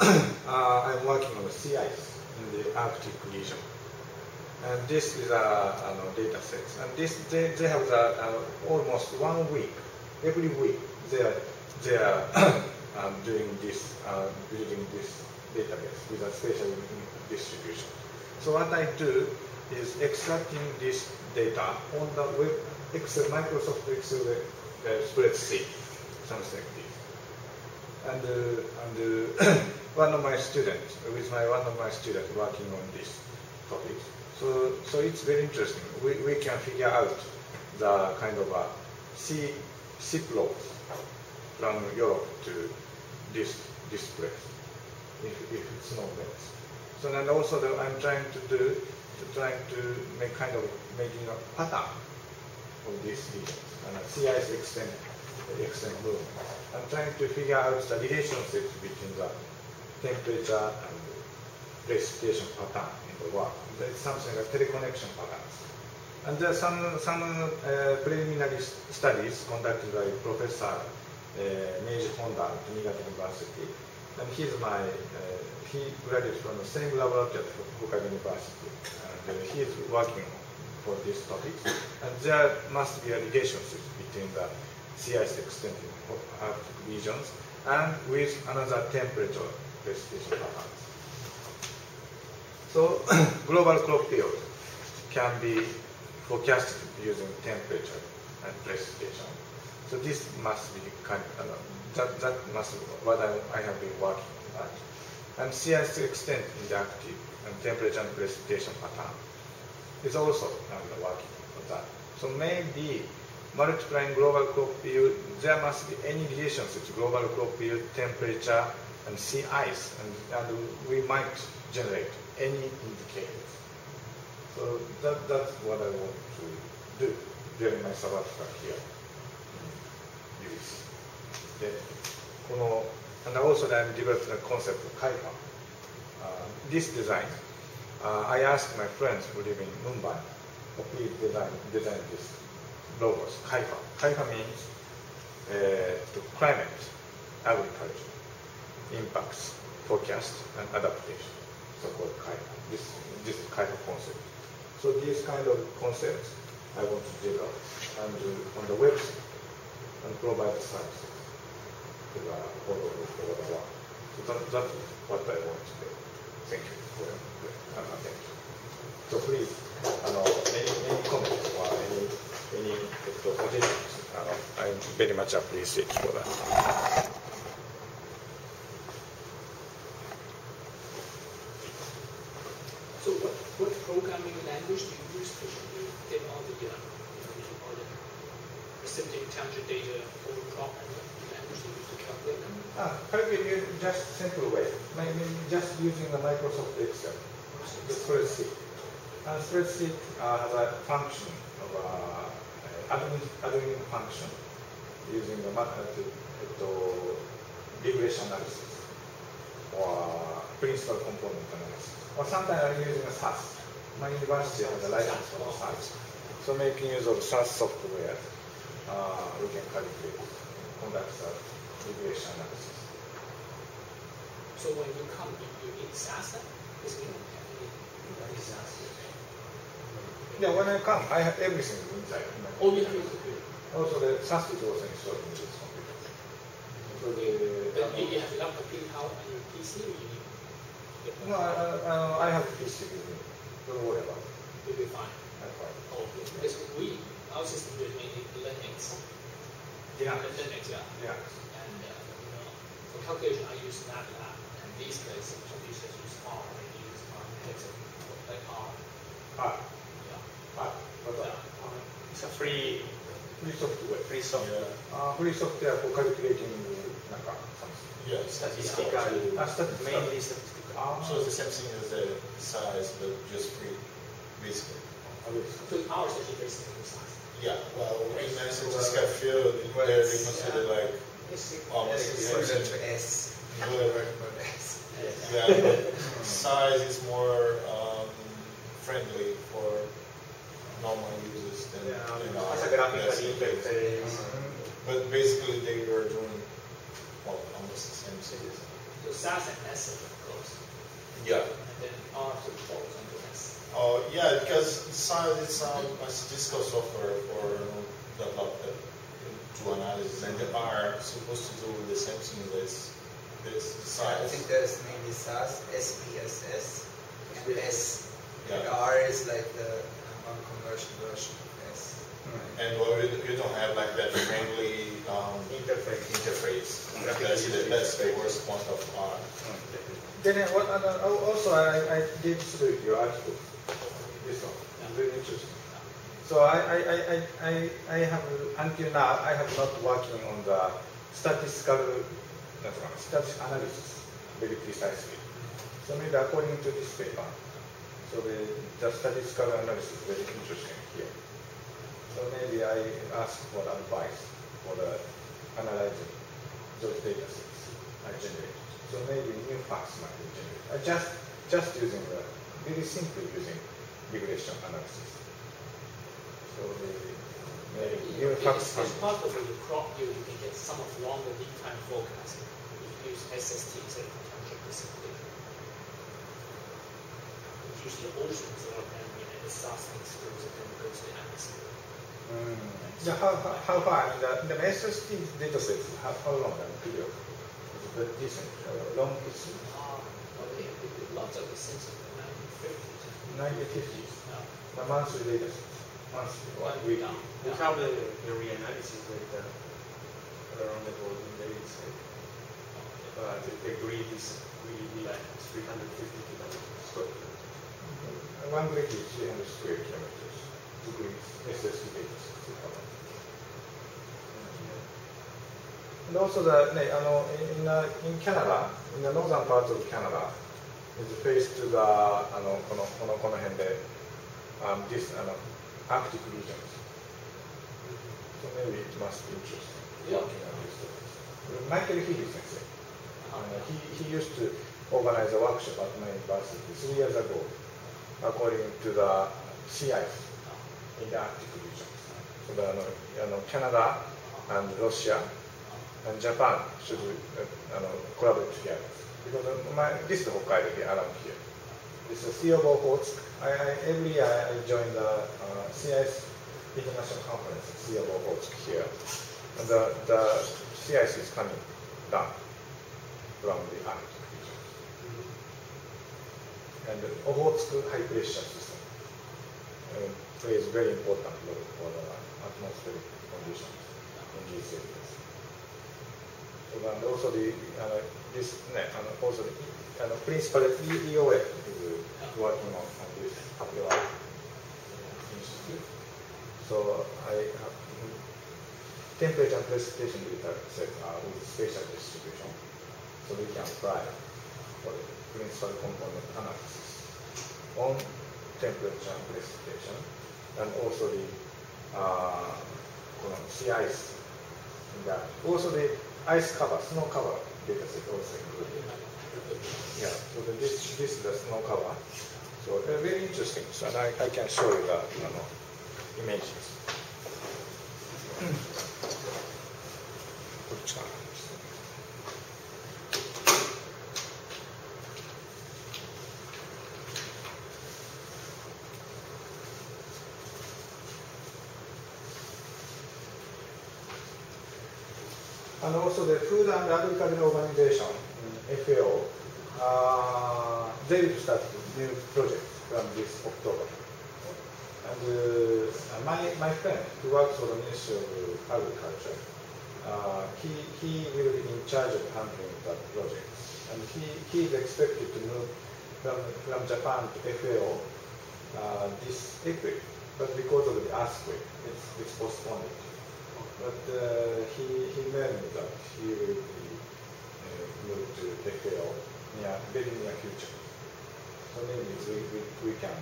I'm working on the sea ice in the Arctic region. And this is a data set. And they have almost 1 week. Every week they are doing this, building this database with a spatial distribution. So what I do is extracting this data on the web Excel, Microsoft Excel spreadsheet, something like this. And one of my students working on this topic. So it's very interesting. We can figure out the kind of sea flows from Europe to this place, if it's not met. So then also I'm trying to making a pattern of these regions and sea ice extent movement. I'm trying to figure out the relationships between the temperature and precipitation pattern in the world. There's something like teleconnection patterns. And there are some preliminary studies conducted by Professor Meiji Honda at Niigata University. And he graduated from the same laboratory at Fukuoka University. And he is working for this topic. And there must be a relationship between the sea ice extent in Arctic regions and with another temperature precipitation patterns. So global crop yield can be forecasted using temperature and precipitation. So this must be that must be what I have been working on that. And sea ice extent in the Arctic and temperature and precipitation pattern is also working on that. So maybe multiplying global crop yield, there must be any relationship to global crop yield, temperature, and sea ice, and we might generate any indicators. So that's what I want to do during my sabbatical here. And also I'm developing a concept of Kaifa. This design, I asked my friends who live in Mumbai, please design this logos, Kaifa. Kaifa means to climate, agriculture, impacts, forecast, and adaptation. So-called Kaifa. This Kaifa concept. So these kind of concepts I want to develop and on the website and provide the services to the whole over the world. So that's what I want to do. Thank you for your attention. So please, any comments or any suggestions, I very much appreciate for that. So what programming language do you use to get all the precipitate temperature data over crop, and the language you use to calculate them? Calculate just simple way. Maybe just using the Microsoft Excel, the spreadsheet. And spreadsheet has a function of admin function, using the regression analysis or principal component analysis. Or sometimes I'm using a SAS. My university has a license for SAS. So making use of SAS software, we can calculate, conduct the regression analysis. So when you come, you need SAS then? Because we don't have any SAS. Yeah, when I come, I have everything inside. Oh, you have your computer. Also, the SAS is also installed in this computer. So But you have enough computing power on your PC, or you need? no, I have a PC with me. Don't worry about it. You'll be fine. I'm fine. Oh, because our system is mainly Linux. Yeah. Linux, yeah. Yeah. And for calculation, I use MATLAB. And these days, some users use R. They use like R. Ah, Yeah. ah, what Yeah. It's a free software. free software. Free software for calculating something. Yeah, Statistical. Statistical. Mainly statistical. So it's the same thing as the size, but just free, basically. So ours is actually basically the size. Yeah, well, in Statistical field, they consider like almost the same Equivalent thing. to S. But, S. yeah, but size is more friendly for normal users than As a graphical yes, interface. But basically, they were doing almost the same thing. So SAS and S are close. Yeah. And then R sort of falls under S. Oh, yeah, because size is a statistical software for developed to analysis, and they are supposed to do the same thing as this size. I think there's mainly SAS, SPSS, and S. Yeah. And R is like the non-conversion version of S. And well, you don't have like that friendly interface. That's the worst point of R. Then also I did through your article. This one, very interesting. So I have until now I have not working on the statistical analysis very precisely. So maybe according to this paper, so the statistical analysis is very interesting here. So maybe I ask for advice for the analyzing those data sets I generated. So maybe new facts might be generated. Just using very simply using regression analysis. So maybe new facts. It's possible you crop you can get some of longer lead time forecasting. You use SST instead of potential precipitation. It's usually oceans or the SAS things goes and then goes to the atmosphere. So how far? In the SST data sets, how long are the period? Is it decent? Long history? Okay, lots of the since the 1950s. 1950s. Yeah. The monthly data sets. Monthly, One weekly. down. We have the reanalysis data around the world in the inside. But the grid is really like 350 kilometers square. One grid is 300 square kilometers. Two grids, SST data sets. And also in Canada, in the northern part of Canada, is faced to the この辺で this Arctic regions. So maybe it must be interesting working on these topics. Michael Healy sensei, he used to organize a workshop at my university 3 years ago, according to the sea ice in the Arctic regions. So Canada and Russia and Japan should collaborate together. Because this is Hokkaido here, around here. This is Sea of Okhotsk. Every year I join the CIS International Conference, Sea of Okhotsk here. And the CIS is coming down from the Arctic region. And the Okhotsk high pressure system plays very important role for the atmospheric conditions in these areas. And also principal EOF is working on this institute. So I have temperature and precipitation data set with spatial distribution. So we can apply for the principal component analysis on temperature and precipitation, and also the sea ice Yeah. Also the ice cover, snow cover dataset also included. Yeah. So this is the snow cover. So they're very interesting. So I can show you the images. こっちかな。And also the Food and Agriculture Organization, FAO, they will start a new project from this October. And my friend who works for the Ministry of Agriculture, he will be in charge of handling that project. And he is expected to move from Japan to FAO this April. But because of the earthquake, it's postponed. But he learned that he will be moved to FAO very near future. So maybe we can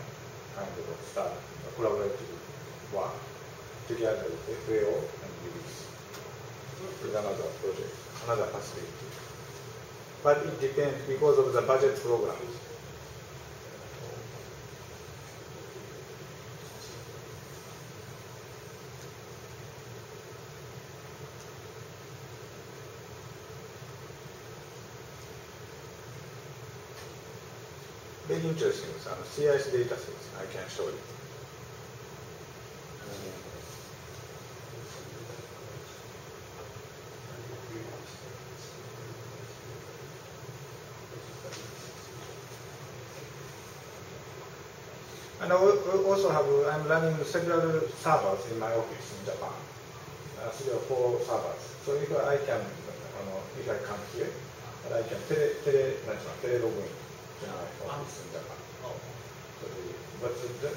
kind of start a collaborative work together with FAO and UBC with another project, another facility. But it depends because of the budget programs. Very interesting. CIS data sets, I can show you. And I also I'm running several servers in my office in Japan, 3 or 4 servers. So if I can, if I come here, I can tele log in to my office in Japan. So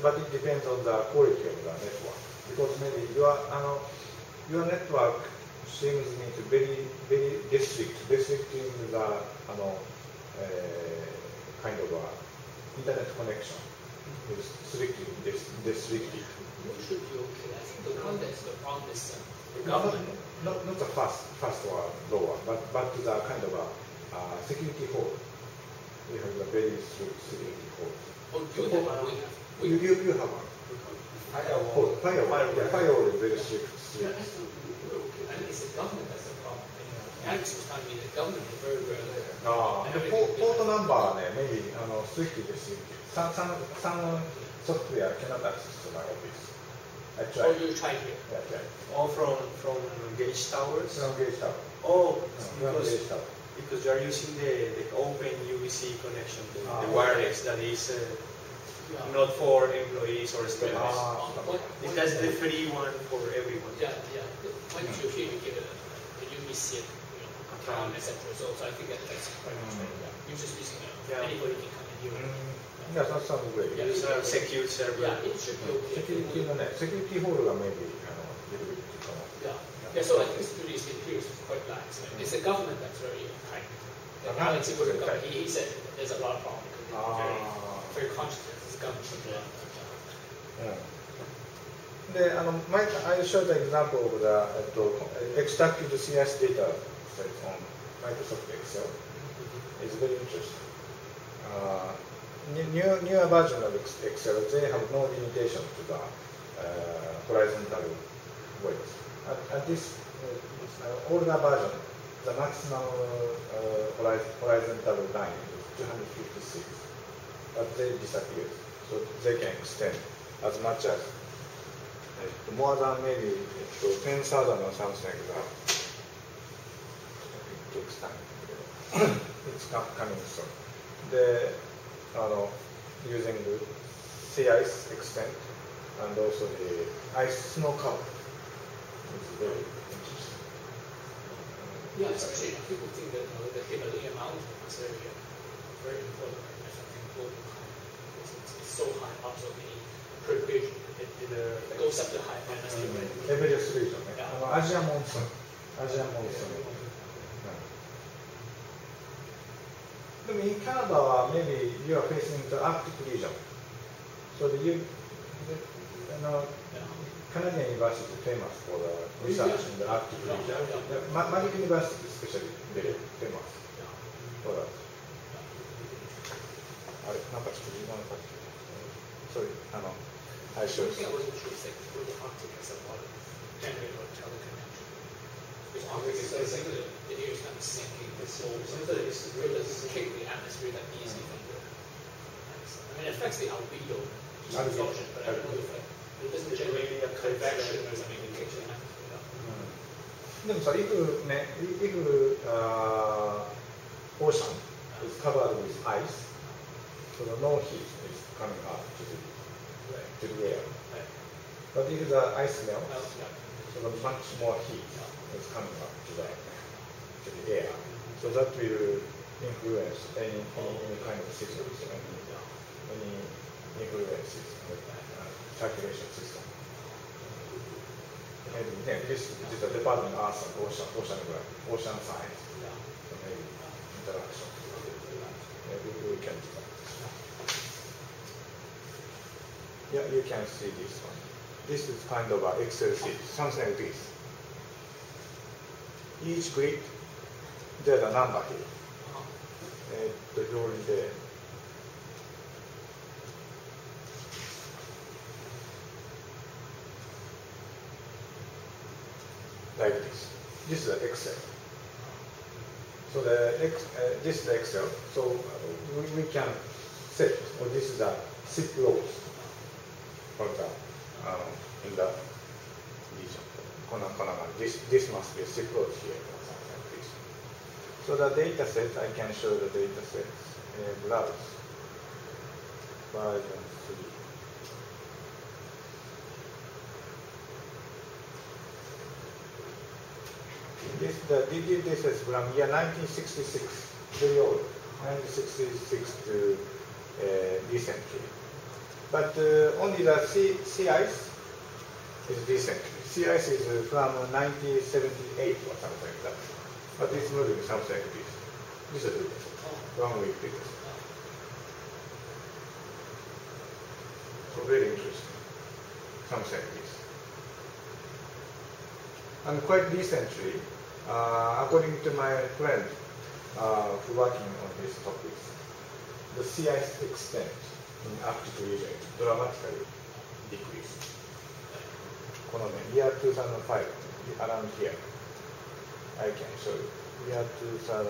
but it depends on the quality of the network, because maybe your network seems me to very restricting the kind of internet connection. Is restricted. It should be okay. I think the one that's the problem is the government. Not the fast or lower, but the kind of security hole. We have a very strict security hole. Oh, you have one. You have one. Firewall is very strict. Yeah, and it's the government that's the problem. Access, I mean, the government is very rare. The port number, maybe strictly restricted. Some software cannot access to my office. I tried. Oh, you tried here? Yeah, I tried. All from Gauge Towers? From Gauge Tower. Oh, Gauge Tower. because you are using the open UVC connection, the wireless that is not for employees or students. That's the free one for everyone. Yeah. Once you're here, you get a UVC account, etc. So I think that's quite much better. You're just using it. Anybody can come in here. Yeah, that sounds great. Yeah, it's a secure server. Yeah, it should be okay. Security hole maybe little bit too common. Yeah, so I think security is quite lax. It's the government that's very tight. Alex, he said there's a lot of problems because they're very conscious that this government. I showed the example of the extracted CIS data set on Microsoft Excel. It's very interesting. Newer version of Excel, they have no limitation to the horizontal weight. At this older version, the maximum horizontal line is 256, but they disappeared. So they can extend as much as more than maybe 10,000 or something like that. It takes time. It's coming soon. Using the sea ice extent and also the ice snow cover. It's very interesting. Yeah, especially people think that the Himalayan mountain is very important. I think global it's so high up, so many perpetual. It goes up to high altitude. Everest region. Asian monsoon. In Canada, maybe you are facing the Arctic region. So Canadian university is famous for the research in the Arctic region. Magic University especially very famous for that. あれなんかちょっと時間がかかってる。Sorry, I should. I wasn't sure if the Arctic has a lot of generated or teleconnection. Because Arctic is basically the air is kind of sinking the soul. So it doesn't kick the atmosphere that easily from the. I mean, it affects the albedo absorption, but I don't know if it doesn't generate a convection or something that kicks the atmosphere up. でもさ、if ocean is covered with ice, so no heat is coming up to the air. But if the ice melts, so the much more heat is coming up to the air. So that will influence any kind of systems, any influences on the circulation system. Maybe this is a department of Earth and ocean science. So maybe interaction. Maybe we can do that. Yeah, you can see this one. This is kind of an Excel sheet, something like this. Each grid, there's a number here. Like this. This is Excel. So this is Excel. So we can set, or this is a SIP load for the in the region. This must be a SIP load here or something like this. So the data set, I can show the data sets browse version 3. This is from year 1966, very old, 1966 to recently. But only the sea ice is recently. Sea ice is from 1978 or something like that. But it's moving something like this. This is good. 1 week bigger. So very interesting. Something like this. And quite recently, according to my friend who working on these topics, the sea ice extent in Arctic region dramatically decreased. このね、year 2005, around here, I can show you. Year 2000.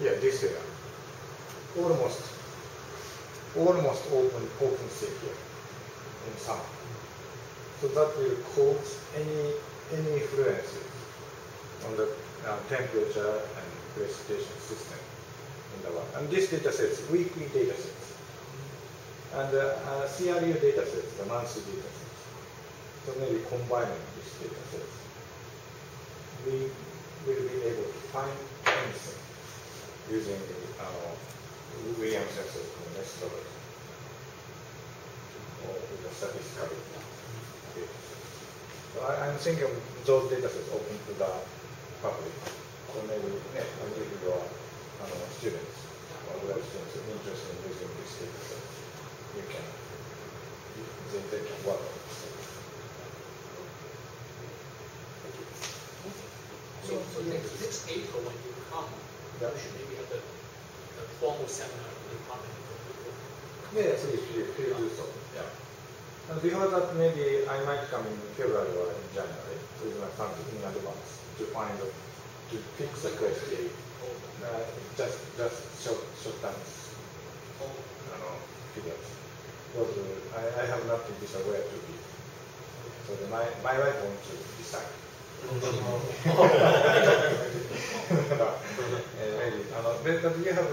Yeah, this area. Almost open sea here in summer. So that will cause any influences on the temperature and precipitation system in the world. And this data sets, weekly data sets. And CRU data sets, the monthly data sets. So maybe combining these data sets, we will be able to find anything using the Williams-Sensor methodology or with the statistical data sets. So I'm thinking those data sets open to the public. So maybe if your students or grad students are interested in using this data set, they can work on this. So next April when you come, you should maybe have a formal seminar in the department. Yeah, please do so. Yeah. And before that, maybe I might come in February or in January with my family in advance to fix the question. Just short times. Figures. Because I have nothing to where to be. So my wife wants to decide. Maybe, but we have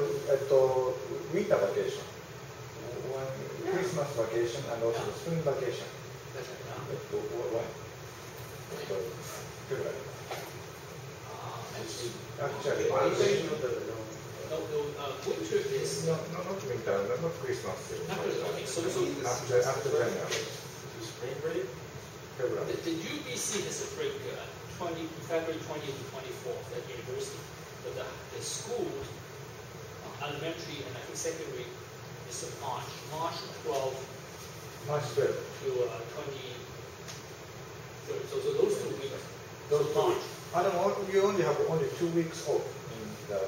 winter vacation, Christmas vacation, and also the spring vacation. When? February. Actually, winter is not winter, not Christmas. okay. So after January. Spring break? February. the UBC has a break February 20th to 24th at university, but the school elementary and I think secondary is in March. March 12 March 12th. to 23rd. So those 2 weeks. Those March. You only have only 2 weeks off in the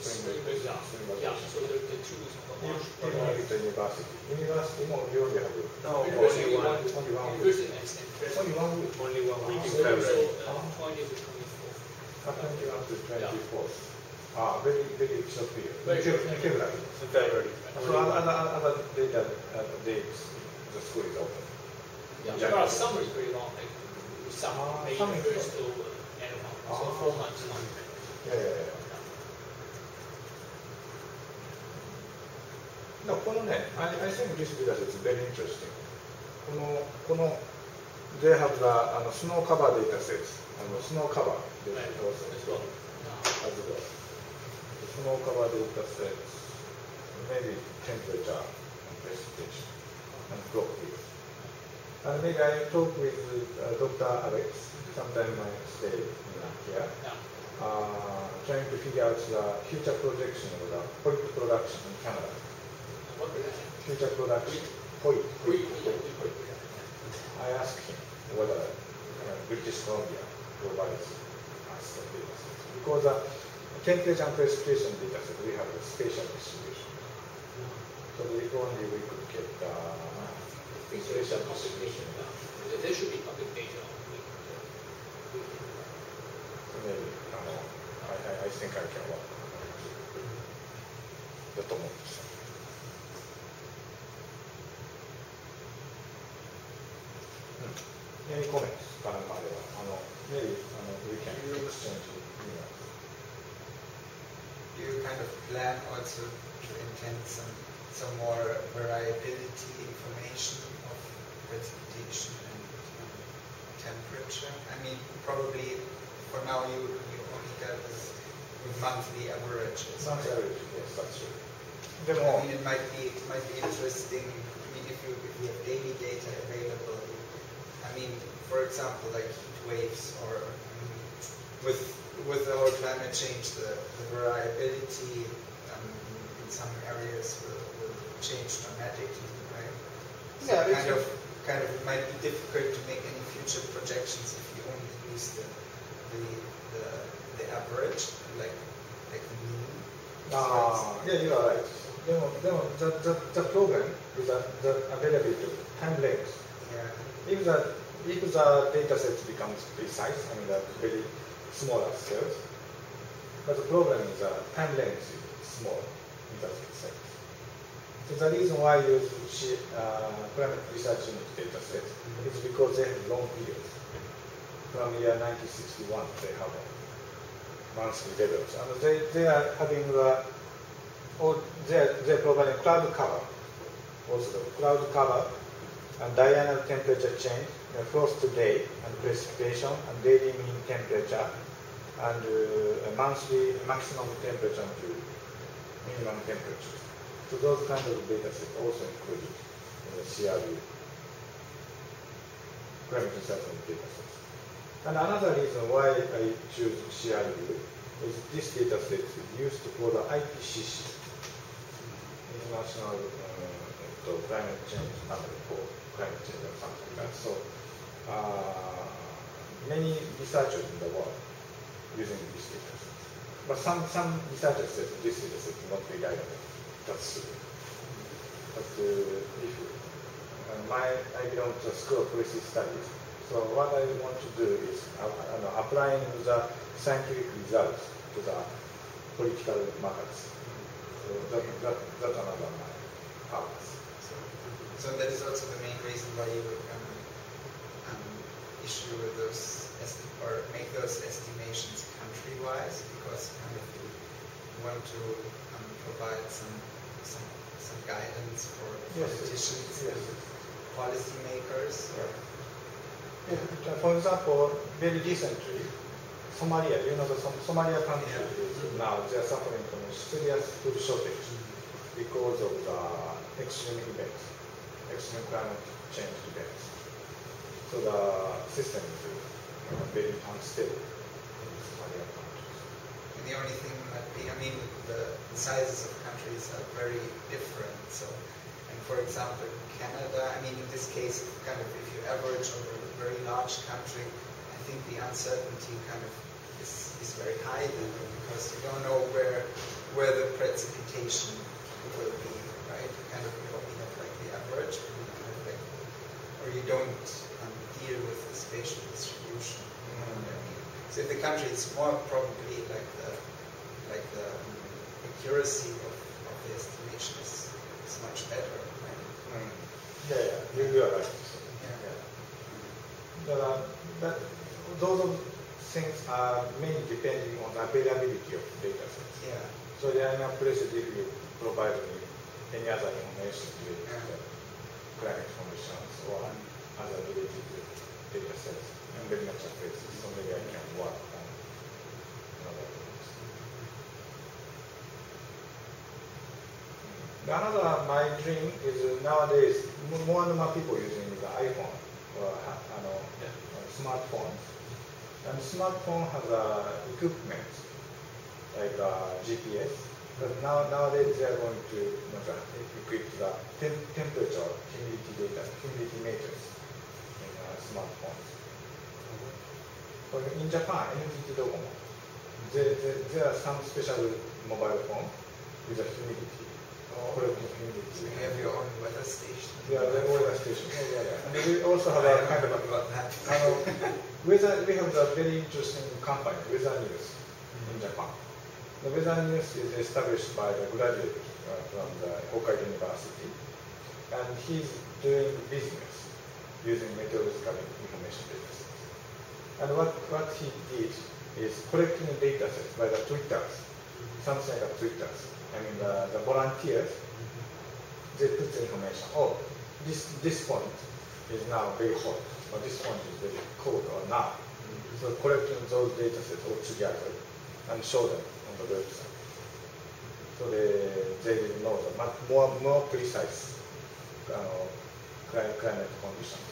spring break. Yeah. Spring Yeah. vacation. So the 2 weeks of March. Even at the university. University, you only have No, University, only one. only 1 week. University and Only 1 week. Only 1 week in So February. 20 to 24. Up until 24th. Very, very short period. Very short. In February. In February. So other dates, the school is open. Yeah. Yeah. But summer is pretty long. Like summer, May summer is 1st to end of month. So 4 months. Yeah. このね、I think this because it's very interesting. この they have the snow cover data sets. Snow cover data Right. sets As well. as well. Snow cover data sets, maybe temperature and precipitation and crop yield. And maybe I talk with Dr. Alex sometime I stay here. Yeah. Trying to figure out the future projection of the wheat production in Canada. What production? Future production, wheat. I asked him whether British Columbia provides us the data sets. Because temperature and precipitation data set, we have a spatial distribution. So if only we could get spatial distribution. There should be public data. Maybe, I think I can work on that. だと思うんですよ。Any comments? かなんかあれば。maybe we can exchange emails. Do you kind of plan also to intend some more variability information of precipitation and temperature? I mean, probably for now you only get this with monthly averages. Monthly average, yes, that's true. I mean, it might be interesting. I mean, if you have daily data available. I mean, for example, like heat waves or with the whole climate change, the variability in some areas will change dramatically, right? So Yeah, kind of it might be difficult to make any future projections if you only use the average, like the mean. Yeah, you are right. The problem is that the availability of time length. Yeah. If the data set becomes precise, I mean the very smaller scales, but the problem is that time length is small in that set. So the reason why you use climate research unit data set is because they have long periods. From year 1961, they have monthly levels, and they are having they're providing cloud cover, also the cloud cover and diurnal temperature change, frost day and precipitation and daily mean temperature and a monthly maximum temperature and minimum temperature. So those kind of data sets also included in the CRU, climate research data sets. And another reason why I choose CRU is this data set is used for the IPCC, International Climate Change Panel for Climate Change or something like that. So many researchers in the world using this data set. But some researchers say this data set is not reliable. That's true. But if I belong to the School of Policy Studies. So what I want to do is applying the scientific results to the political matters. So that's another my purpose. So that is also the main reason why you issue those or make those estimations country-wise, because kind of you want to provide some guidance for politicians and policymakers. For example, very recently, Somalia, the Somalia country now they are suffering from a serious food shortage because of the extreme events, extreme climate change events. So the system is very unstable in Somalia countries. And the only thing might be, I mean, the the sizes of countries are very different. So, and for example, Canada, I mean, in this case, if you average over a very large country, I think the uncertainty is very high then, because you don't know where the precipitation will be, right? You have like the average, or you don't deal with the spatial distribution. So if the country is small, probably like the accuracy of the estimation is much better. Right? You are right. But those things are mainly depending on the availability of data sets. Yeah. So there are no places if you provide me any other information related to climate conditions or other related data sets and very much places. So maybe I can work on another things. Another my dream is nowadays more and more people using the iPhone or smartphone. And smartphone has equipment like GPS. But nowadays they are going to equip the temperature humidity meters in smartphones. But in Japan, NTT Docomo, there are some special mobile phone with a humidity. So you have your own weather station. Yeah, the weather station. And we also have a kind of we have a very interesting company, Weather News, in Japan. The Weather News is established by the graduate from the Hokkaido University, and he's doing business using meteorological information data sets. And what he did is collecting data sets by the Twitters, something like Twitters. I mean, the volunteers, they put the information, this point is now very hot, or this point is very cold, or now. So collecting those data sets all together and show them on the website. So they will know the more precise climate conditions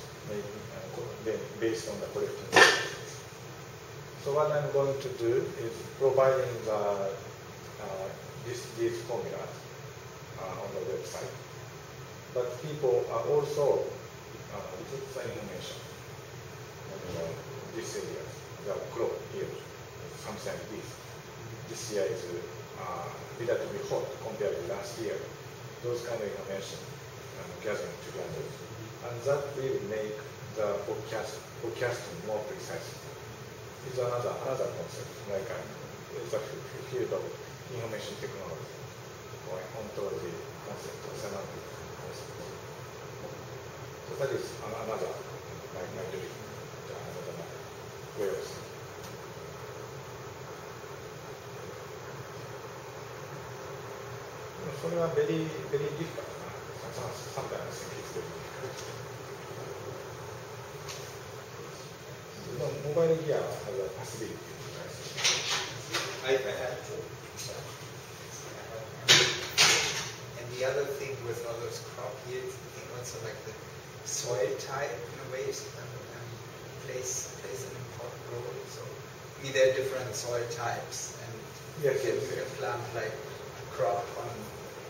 based on the collecting data sets. So what I'm going to do is providing these formulas on the website. But people are also put the information in this area, the crop here, something like this. This year is relatively hot compared to last year. Those kind of information gathering together. And that will make the forecasting more precise. It's another concept, like it's a field of information technology, or ontology concept, or semantic concept. So that is another my dream, another way of thinking. So they are very, very difficult. Sometimes I think it's very difficult. Mobile gear has a possibility. I have to. And the other thing with all those crop yields, I think also like the soil type in a way plays an important role. So there are different soil types, and you can plant like crop on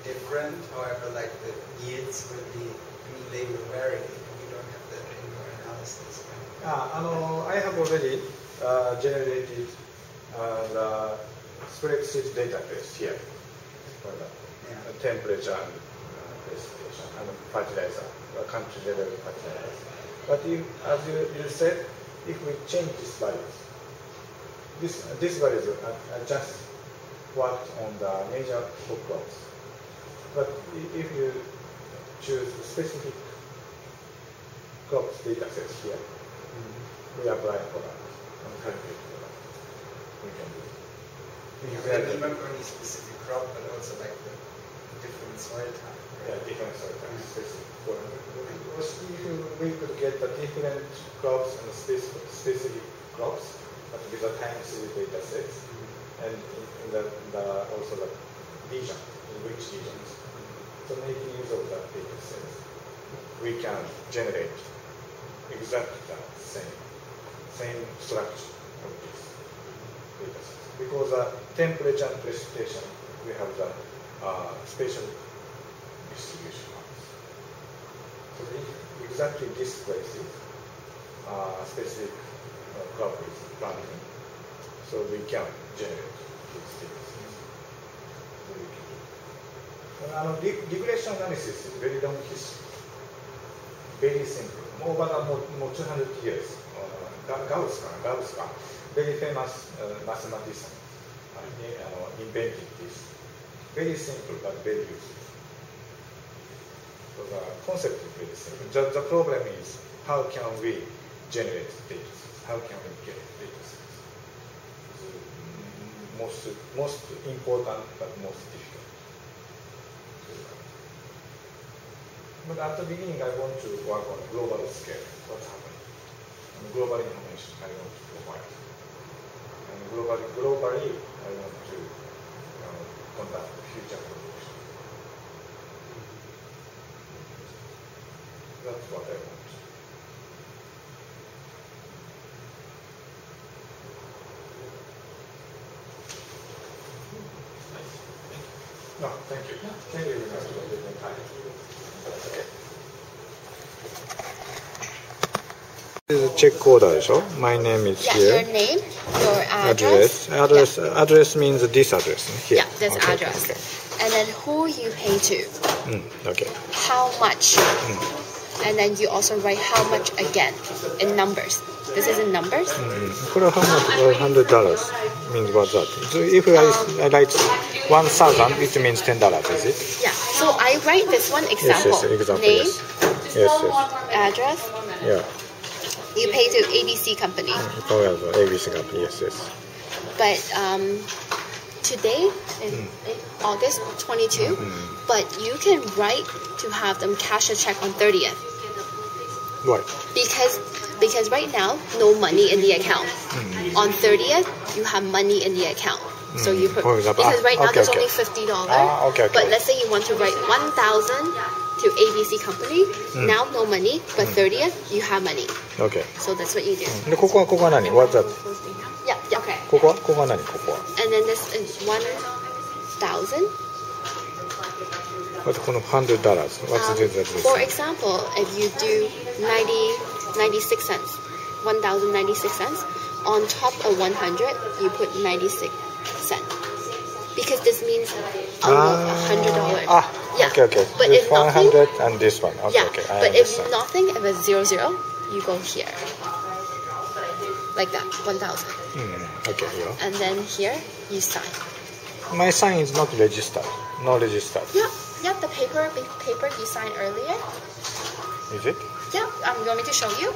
different. However, like the yields will be, they will vary. You don't have that in your analysis. I have already generated the spreadsheet database here for the temperature and precipitation and fertilizer, country level fertilizer. But as you said, if we change these values, these values are just worked on the major crop crops. But if you choose specific crops data sets here, we apply for that and calculate for that. We can do it. Not only specific crop, but also like the different soil type. Yeah, different soil types. If we could get the different crops and specific crops, but with the time series data sets, and in the also the region, in which regions. So making use of that data sets, we can generate exactly the same structure of this data set. Because temperature and precipitation we have the spatial distribution maps. So exactly this places specific properties randomly. So we can generate these things. Regression analysis is very long history. Very simple. Over more 200 years. Gauss, very famous mathematician, invented this. Very simple but very useful. So the concept is very simple. The problem is how can we generate data sets? How can we get data sets? Most important but most difficult. But at the beginning, I want to work on a global scale. What's happening? And global information I want to provide. And globally, I want to conduct future production. That's what I want. No, thank you. Thank you very much for taking time. Okay. This is check order でしょ? My name is here. Your name, your address. Address means this address. Here. Yeah, this address. Okay. And then who you pay to. Okay. How much. And then you also write how much again in numbers. This is in numbers. For how much? $100 means what's that? So if I write 1,000, it means $10, is it? Yeah. So I write this one example. Yes, example. Name. Yes. Address. Yeah. You pay to ABC company. For example, ABC company. Yes. But today, in August 22, but you can write to have them cash a check on 30th. Why? Because right now, no money in the account. On 30th, you have money in the account. So you put, for example, because right now there's okay. only $50. Okay. But let's say you want to write 1,000 to ABC company. Now no money, but 30th you have money. Okay. So that's what you do. でここは何? What's that? Yeah. Okay. ここは何? ここは And then this is 1,000. What's この$100? What's this? For example, if you do 96 cents, 1,096 cents, on top of 100, you put 96 cents. Because this means $100. Yeah. Okay. But this if nothing, 100 and this one. Okay, yeah. okay. But if nothing, if it's 00, you go here. Like that, 1,000. Okay, yeah. And then here, you sign. My sign is not registered. No registered. Yeah, the paper you signed earlier. Is it? Yeah, you want me to show you?